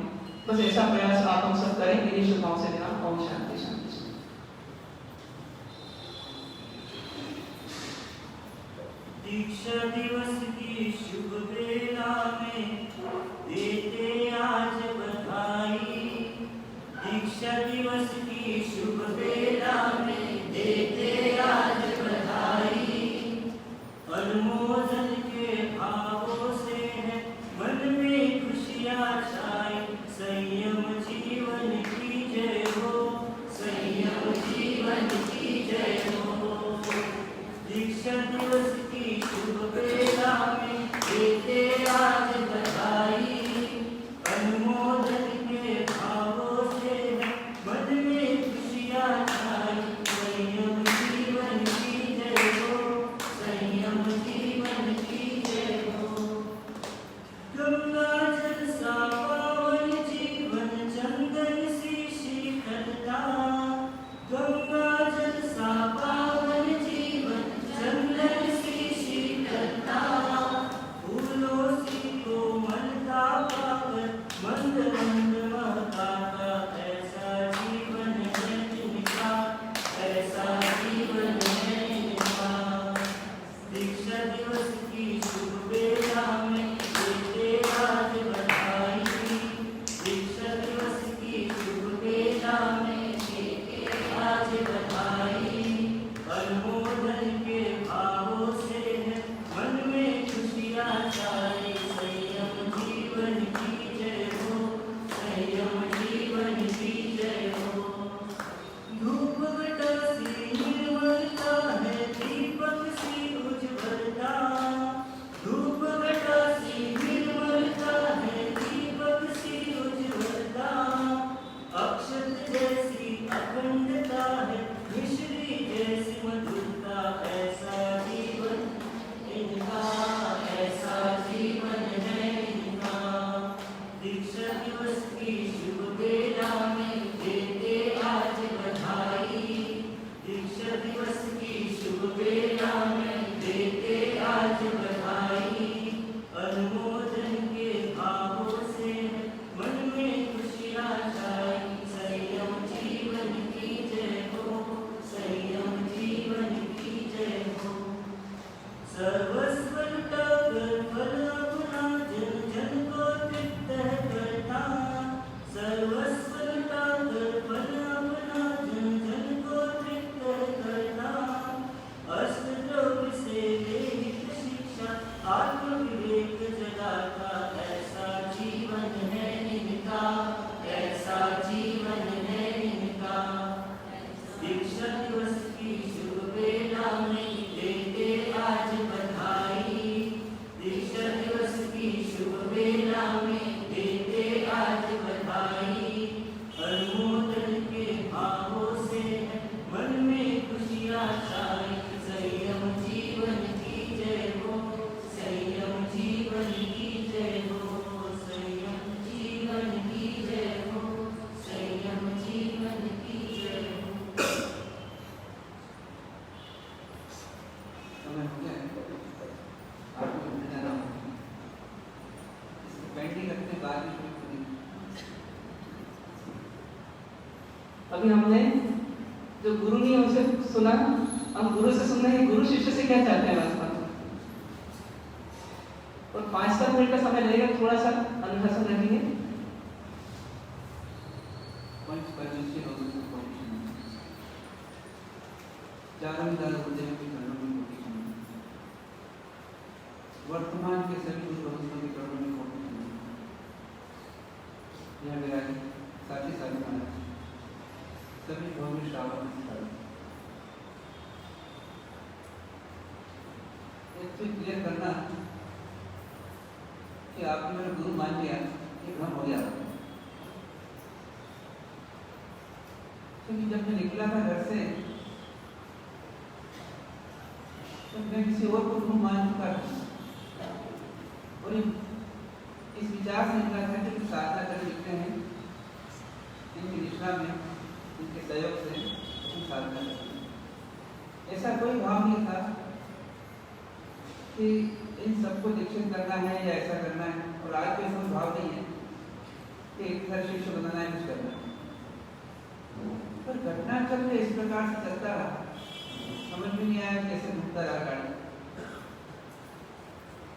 बस ऐसा प्रयास आप हम सब करें। इन्हीं शुभ भाव से लेना। ओम शांति शांति। दीक्षा दिवस की शुभ बेला में देते आज बधाई। दीक्षा दिवस की शुभ बेला में देते आज बधाई। अनुमोदन के भावों से है मन में खुशियाँ छाई। संयम जीवन की जय हो, संयम जीवन की जय हो। दीक्षा दिवस की शुभ बेला में देते आज बधाई। अनुमोदन के भावों से मन में खुशियाँ छाई। संयम जीवन की जय हो, संयम जीवन की जय हो। गंगा जल सा पावन जीवन चंदन सी शीतलता। गंगा जल सा पावन जीवन चंदन सी अभी हमने जो गुरु नहीं है उसे सुना, हम गुरु से सुन रहे हैं गुरु शिष्य से क्या चाहते हैं वास्तव में। और 5-7 मिनट का समय लगेगा, थोड़ा सा अनुशासन रखेंगे। वर्तमान के सभी गुरु के चरणों में कोटि यह विराजी साथी साथी महाराज सभी भव्य श्रावण एक चीज क्लियर करना कि आपने मेरा गुरु मान लिया, ये भ्रम हो गया। क्योंकि जब मैं निकला था घर से तो मैं किसी और को गुरु मान चुका था और इस विचार से निकला था कि साधना कर लिखते हैं इनकी निष्ठा में, इनके सहयोग से हम साधना करते हैं। ऐसा कोई भाव नहीं था कि इन सबको दीक्षित करना है या ऐसा करना है, और आज कोई ऐसा भाव नहीं है कि एक तरह शिष्य बनाना है, कुछ करना है। पर घटना चक्र इस प्रकार से चलता रहा, समझ में नहीं आया कैसे घूमता रहा गाड़ी,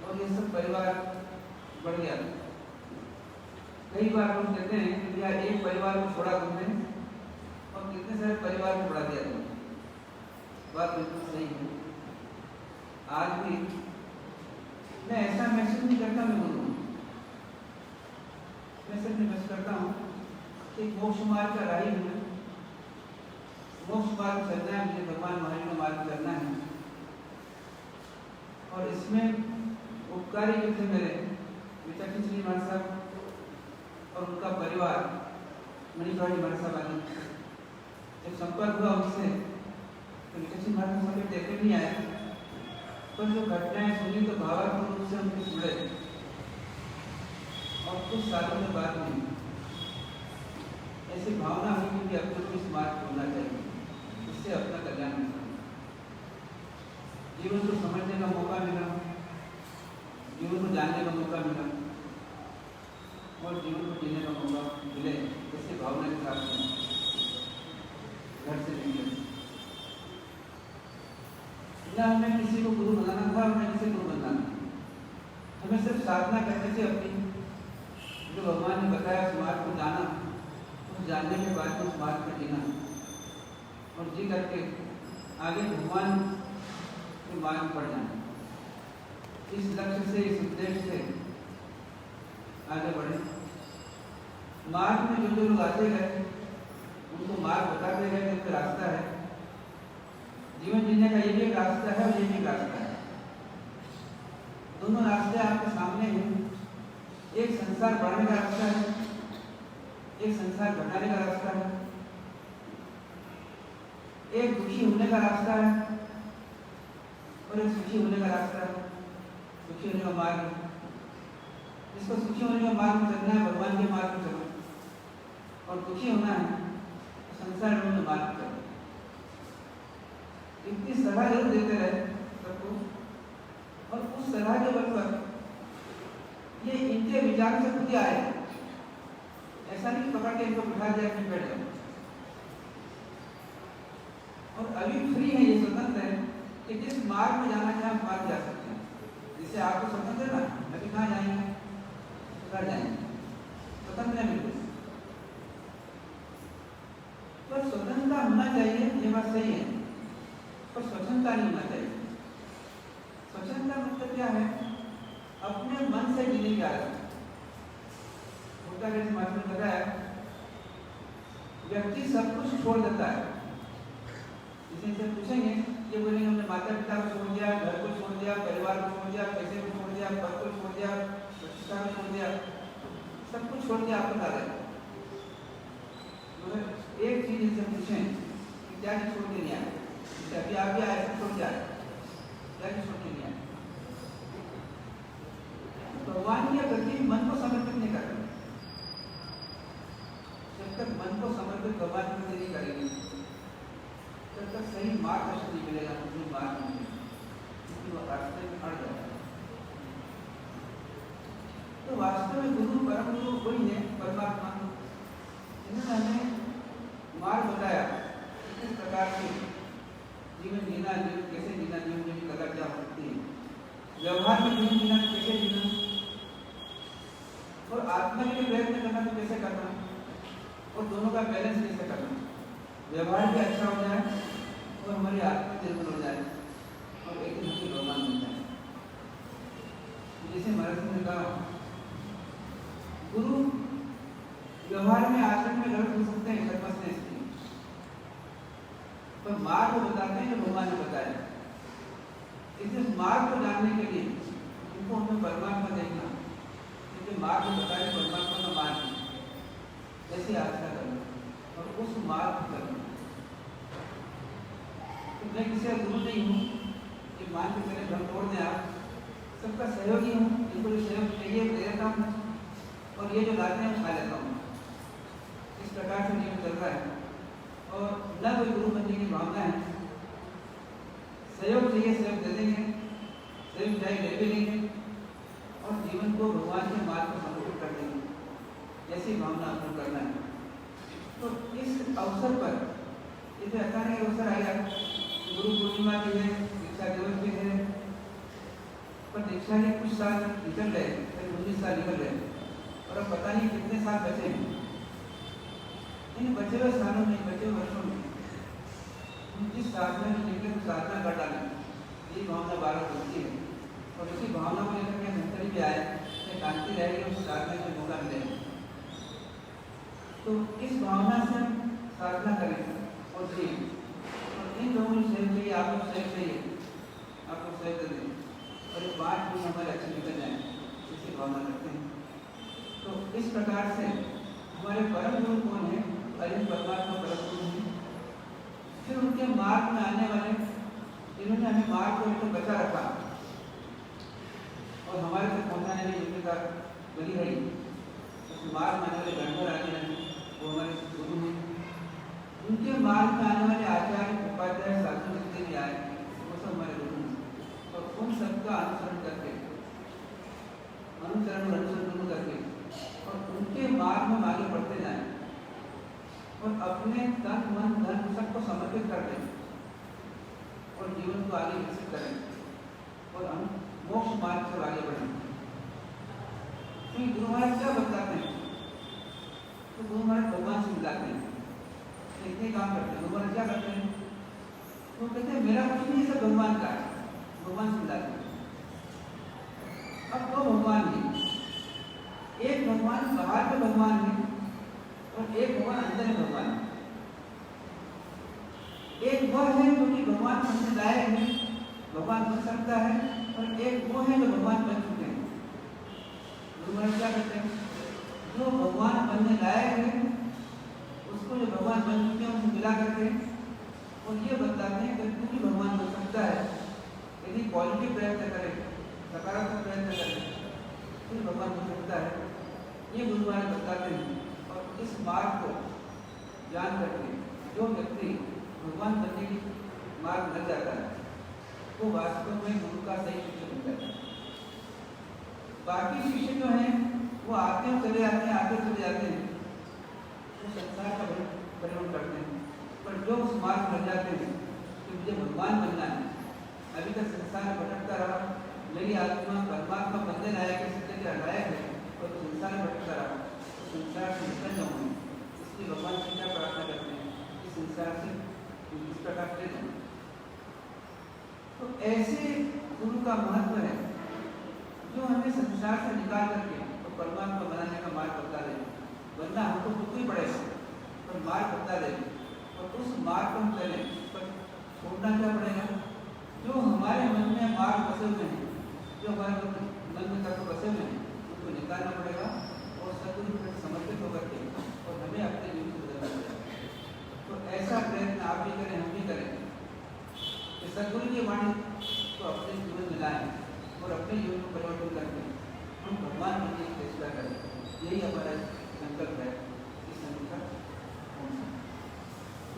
और ये सब परिवार बढ़ गया। कई बार हम कहते हैं कि यार एक परिवार को छोड़ा तुमने और कितने सारे परिवार को बढ़ा दिया तुमने। बात बिल्कुल सही है। आज भी मैं ऐसा महसूस नहीं करता मैं गुरु हूँ, मैं सिर्फ महसूस करता हूँ कि मोक्ष मार्ग का राही हूँ, मोक्ष मार्ग चलना है, मुझे भगवान महावीर का मार्ग करना है। और इसमें उपकारी जो थे मेरे विचक्षण श्री महाराज साहब और उनका परिवार मणिभाई महाराज साहब आदि, जब संपर्क हुआ उनसे तो विचक्षण महाराज साहब देखने नहीं आया, पर जो घटनाएं सुनी तो भावात्मक रूप से उनके जुड़े और कुछ सालों में बात हुई। ऐसी भावना हुई कि अपने को इस मार्ग होना चाहिए, इससे अपना कल्याण होगा। जीवन को समझने का मौका मिला, जीवन को जानने का मौका मिला और जीवन को जीने का मौका मिले, ऐसी भावना के साथ घर से निकले। ना हमें किसी को गुरु बनाना था और न किसी को बनना था, हमें सिर्फ साधना करने से अपनी जो भगवान ने बताया उस मार्ग को जाना, उस जानने के बाद उस मार्ग पर जीना और जी करके आगे भगवान के मार्ग पर जाना। इस लक्ष्य से, इस उद्देश्य से आगे बढ़े। मार्ग में जो लोग आते गए उनको मार्ग बताते गए कि रास्ता है, जीवन जीने का ये भी एक रास्ता है और ये भी एक रास्ता है। दोनों रास्ते आपके सामने हैं। एक संसार बढ़ाने का रास्ता है, एक संसार घटाने का रास्ता है, एक दुखी होने का रास्ता है और एक सुखी होने का रास्ता है, सुखी होने का मार्ग है। जिसको सुखी होने का मार्ग में चलना है भगवान के मार्ग में चलो, और दुखी होना है तो संसार में मार्ग में चलो। इतनी सलाह जरूर देते रहे सबको, और उस सलाह के बल पर ये इनके विचार से खुद ही आए, ऐसा नहीं पकड़ के इनको बिठा दिया कि बैठ जाओ। और अभी फ्री है, ये स्वतंत्र है कि जिस मार्ग में जाना चाहे उस मार्ग जा सकते हैं। जिससे आपको स्वतंत्र है ना, अभी कहाँ जाएंगे, घर जाएंगे, स्वतंत्र है बिल्कुल। पर स्वतंत्रता होना चाहिए, ये बात सही है, पर स्वतंत्रता नहीं होना चाहिए। स्वतंत्रता मतलब क्या है, अपने मन से जीने की आदत। होता है जैसे मास्टर ने बताया, व्यक्ति सब कुछ छोड़ देता है। इसे पूछेंगे, ये बोलेंगे हमने माता पिता को छोड़ दिया, घर को छोड़ दिया, परिवार को छोड़ दिया, पैसे को छोड़ दिया, पद को छोड़ दिया, प्रतिष्ठा को छोड़ दिया, सब कुछ छोड़ दिया। आप बता रहे एक चीज इनसे पूछें कि क्या चीज छोड़ के नहीं आए, अभी आप भी आए छोड़ के आए, क्या चीज छोड़ के नहीं आए। भगवान के प्रति मन को समर्पित नहीं कर रहे। जब तक मन को समर्पित भगवान के प्रति नहीं करेंगे तब तक सही मार्गदर्शन नहीं मिलेगा, मुझे मार्ग नहीं मिलेगा, वो रास्ते में अड़ जाता है। तो वास्तव में गुरु परम गुरु वही है, परमात्मा, जिन्होंने हमें मार्ग प्रकार से जीवन जीना, कैसे जीना, जीवन जीने की कला क्या हो सकती है, व्यवहार में जीवन जीना कैसे जीना, और आत्मा के लिए प्रयत्न करना तो कैसे करना, और दोनों का बैलेंस कैसे करना, व्यवहार भी अच्छा हो जाए और हमारी आत्मा निर्मल हो जाए और एक दिन हमें भगवान मिल जाए। जैसे महाराज ने कहा, गुरु व्यवहार में आचरण में गलत हो सकते हैं, समझते हैं, पर मार्ग को बताते हैं जो भगवान ने बताया। इसलिए मार्ग को जानने के लिए उनको हमें परमात्मा देखना, क्योंकि मार्ग को बताया परमात्मा का मार्ग है, ऐसी आस्था करना और उस मार्ग को करना। तो मैं किसी का गुरु नहीं हूँ कि मान के मेरे घर तोड़ दें, आप सबका सहयोगी हूँ, जिनको जो सहयोग चाहिए दे देता हूँ और ये जो लाते हैं खा लेता हूँ। इस प्रकार से जीवन चल रहा है और न कोई गुरु बनने की भावना है। सहयोग चाहिए, सहयोग दे देंगे, सहयोग चाहिए दे भी लेंगे और जीवन को भगवान के मार्ग पर समर्पित कर देंगे, ऐसी भावना अपनी करना है। तो इस अवसर पर इसे अचानक अवसर आया, गुरु पूर्णिमा की है, दीक्षा दिवस भी है, पर दीक्षा के कुछ साल निकल गए, 19 साल निकल गए और अब पता नहीं कितने साल बचे हैं। इन बचे हुए सालों में, बचे हुए वर्षों में जिस साधना में निकले तो साधना कर डालें, ये भावना बार होती है और इसी भावना को लेकर के संतरी भी आए, शांति रहेगी उस साधना में मौका मिलेगा। तो इस भावना से हम साधना करें और जी, और इन लोगों को सहयोग चाहिए, आपको सहयोग चाहिए, आपको सहयोग कर दें और ये 5 दिन हमारे अच्छे निकल जाए, इसी भावना करते हैं। तो इस प्रकार से हमारे परम गुरु कौन है? अरिहंत परमात्मा परम गुरु हैं। फिर उनके मार्ग में आने वाले जिन्होंने हमें मार्ग को एकदम बचा रखा और हमारे तक पहुँचाने में जिम्मेदार बनी रही, उस मार्ग में आने वाले गणधर आदि हैं, वो हमारे गुरु हैं। उनके मार्ग में आने वाले आचार्य, उपाध्याय, साधु जितने भी आए, वो सब हमारे गुरु हैं और उन सबका अनुसरण करके, अनुसरण करके और उनके मार्ग में आगे बढ़ते जाएं और अपने तन मन धन सबको समर्पित कर दें और जीवन को आगे विकसित करें और हम मोक्ष मार्ग से आगे बढ़ें। तो गुरु महाराज क्या बताते हैं? तो गुरु महाराज भगवान से मिलाते हैं, इतने काम करते हैं। गुरु महाराज क्या करते हैं? तो कहते हैं मेरा कुछ नहीं, सब भगवान का है, भगवान से मिलाते हैं। अब 2 भगवान हैं, एक भगवान बाहर के भगवान है और एक भगवान अंदर है भगवान। एक वह है जो कि भगवान बनने लायक है, भगवान बन सकता है, और एक वो है जो भगवान बन चुके हैं। गुरु महाराज क्या कहते हैं? जो भगवान बनने लायक है उसको जो भगवान बन चुके हैं उसे मिला करके और ये बताते हैं कि तू भी भगवान बन सकता है यदि पॉजिटिव प्रयत्न करे, सकारात्मक प्रयत्न करे, तो भगवान बन सकता है। ये गुरु महाराज बताते हैं और इस मार्ग को जान करके जो व्यक्ति भगवान बनने की मार्ग लग जाता है वो वास्तव में गुरु का सही शिष्य बन जाता है। बाकी शिष्य जो हैं वो आते हैं चले जाते हैं, आते चले जाते हैं, वो संसार का परिवर्तन करते हैं, पर जो उस मार्ग लग जाते हैं कि मुझे भगवान बनना है, अभी तक संसार भटकता रहा, मेरी आत्मा परमात्मा बनने लायक है, सत्य के लायक है और संसार भटकता रहा, तो संसार से निकल जाऊंगा। इसलिए भगवान से क्या प्रार्थना करते हैं कि संसार से इस प्रकार से जाऊं। तो ऐसे गुरु का महत्व है जो हमें संसार से निकाल करके तो परमात्मा बनाने का मार्ग बता दे। बनना हमको खुद ही पड़ेगा पर मार्ग बता दे और उस मार्ग को हम चलें, पर छोड़ना क्या पड़ेगा? जो हमारे मन में मार्ग बसे हुए हैं, जो हमारे मन में तत्व बसे हुए हैं, उसको निकालना पड़ेगा और सदगुरु पर समर्पित होकर के और हमें अपने जीवन को बदलना पड़ेगा। तो ऐसा प्रयत्न आप भी करें, हम भी करें कि सदगुरु की वाणी को अपने जीवन में लाएं और अपने जीवन को परिवर्तन करके हम भगवान बनने की चेष्टा करें। यही हमारा संकल्प है। इस संकल्प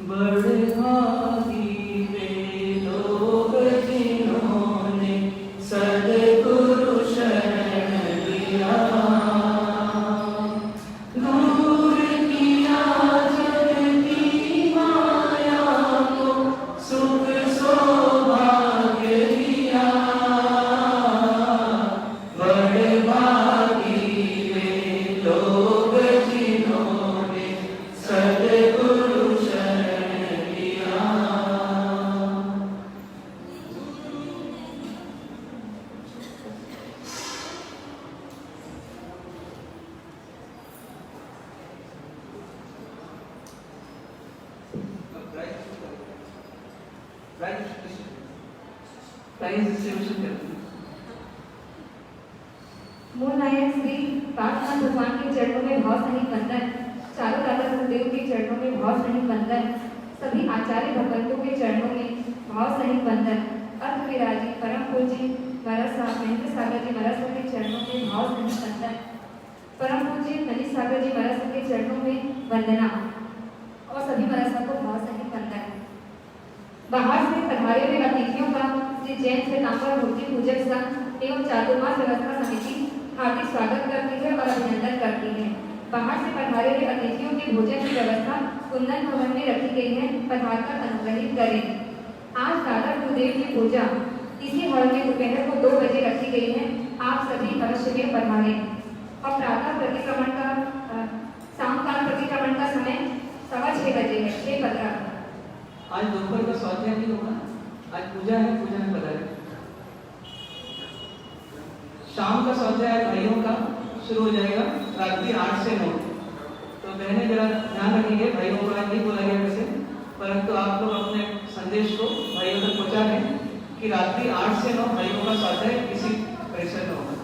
बड़भागी वे लोग जिन्होंने सद्गुरु शरण लिया, दूर किया जग की माया को प्राइज डिस्ट्रीब्यूशन करते हैं। मूल नायक श्री पार्श्वनाथ भगवान के चरणों में भाव सहित वंदन, चारों दादा गुरुदेव के चरणों में भाव सहित वंदन, सभी आचार्य भगवंतों के चरणों में भाव सहित वंदन, अर्थ विराजी परम पूज्य महाराज साहब महेंद्र सागर जी महाराज के चरणों में भाव सहित वंदन, परम पूज्य मनीष सागर जी महाराज के चरणों में वंदना और सभी महाराज साहब को भाव सहित वंदन। बाहर से पधारे हुए अतिथियों का श्री जैन श्वेतांबर मूर्ति पूजक संघ एवं चातुर्मास व्यवस्था समिति हार्दिक स्वागत करती है और अभिनंदन करती है। बाहर से पधारे हुए अतिथियों के भोजन की व्यवस्था कुंदन भवन में रखी गई है, पधारकर अनुग्रहित करें। आज दादा गुरुदेव की पूजा इसी हॉल में दोपहर को 2 बजे रखी गई है, आप सभी अवश्य में पधारें। और प्रातः प्रतिक्रमण का सायंकाल प्रतिक्रमण का समय 6:15 बजे है, 6:15। आज दोपहर का स्वाध्याय नहीं होगा, आज पूजा है, पूजा में पधारें। शाम का स्वाध्याय भाइयों का शुरू हो जाएगा रात्रि 8 से 9। तो बहनें जरा ध्यान रखेंगे, भाइयों को नहीं बोला गया वैसे, परंतु आप लोग अपने संदेश को भाइयों तक पहुंचा दें कि रात्रि 8 से 9 भाइयों का स्वाध्याय इसी परिसर में होगा।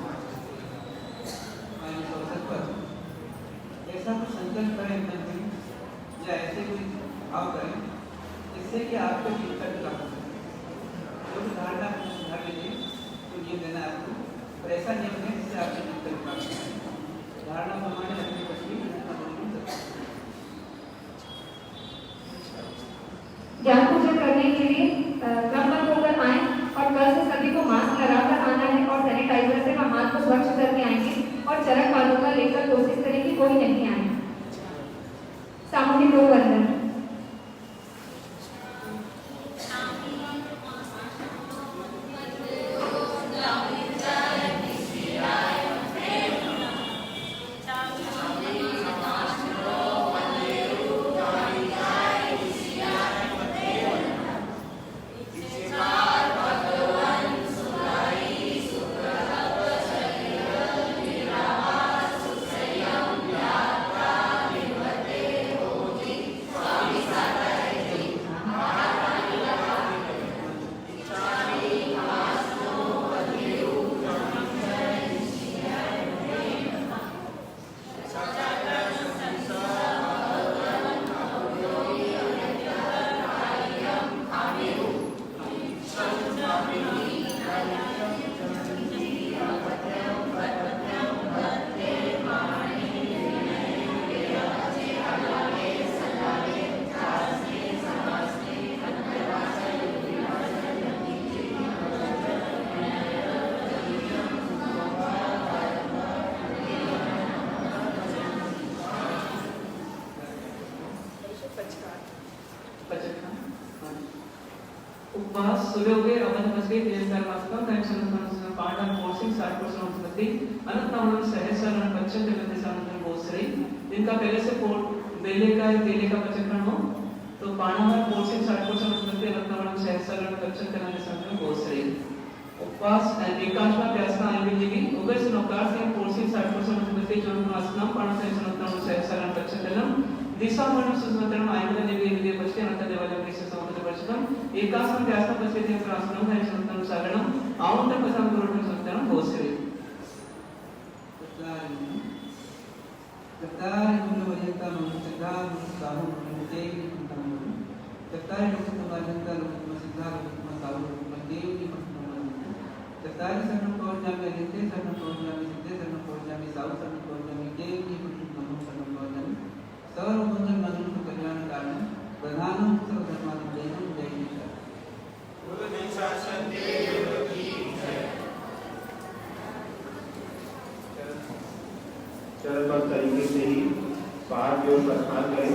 ऐसा कुछ संकल्प करें या ऐसे कोई भाव करें जिससे कि आपको जीवन का विकास हो सके। जो धारणा सुधार लीजिए तो नियम देना है आपको, और ऐसा नियम है जिससे आपके जीवन का विकास हो सके। धारणा को माने अपनी तस्वीर ज्ञान पूजन करने के लिए क्रमबद्ध होकर आए और कल से सभी को मास्क लगाकर आना है और सैनिटाइजर से हाथ को स्वच्छ करके आएंगे और चरक पादों का लेकर कोशिश करें कि कोई नहीं आए। सामूहिक लोक वंदन। उपवास सुयोगे oven Maske देवकार मास्कम tension मनसन Pandyan forcing 60% उत्पत्ति अनंतनामन सहस्रन पच्चन जगत सानंदन बोसरी जिनका पहले से बेले का तेले का पचकरण हो तो पांडन फोर्सिंग 60% उत्पत्ति अनंतनामन सहस्रन पच्चन जगत सानंदन बोसरी उपवास एकांशमा प्यासना आयुर्वेदिकी उगर से नौकार से फोर्सिंग 60% उत्पत्ति जो मास्कम पांडन अनंतनामन सहस्रन पच्चन जगत दिशा मनु सुस्मतरण आयुर्वेद देवी विद्या पचके अनंत देवालय के समुद्र वर्षम एकास्म व्यासम पचके प्रासनम है संतन सारणम आउंट पसम गुरुन संतन भोसरे तत्तारि मुनिवर्यता मनुष्यता साहु मुनिते तमनु तत्तारि लोकसमाजंता लोकमसिद्धा लोकमसाहु लोकमदेवी मस्तमनु तत्तारि सर्वं पौर्णामि अनित्य सर्वं पौर्णामि सिद्धे सर्वं पौर्णामि साहु सर्वं पौर्णामि देवी मस्तमनु सर्वं पौर्णामि सर्वभूतन मनुष्य कल्याण कारण प्रधानम सर्वधर्मानं देवं जय ईश्वर बोलो जय शासन देव की जय। चरणबद्ध तरीके से ही बाहर की ओर प्रस्थान करें।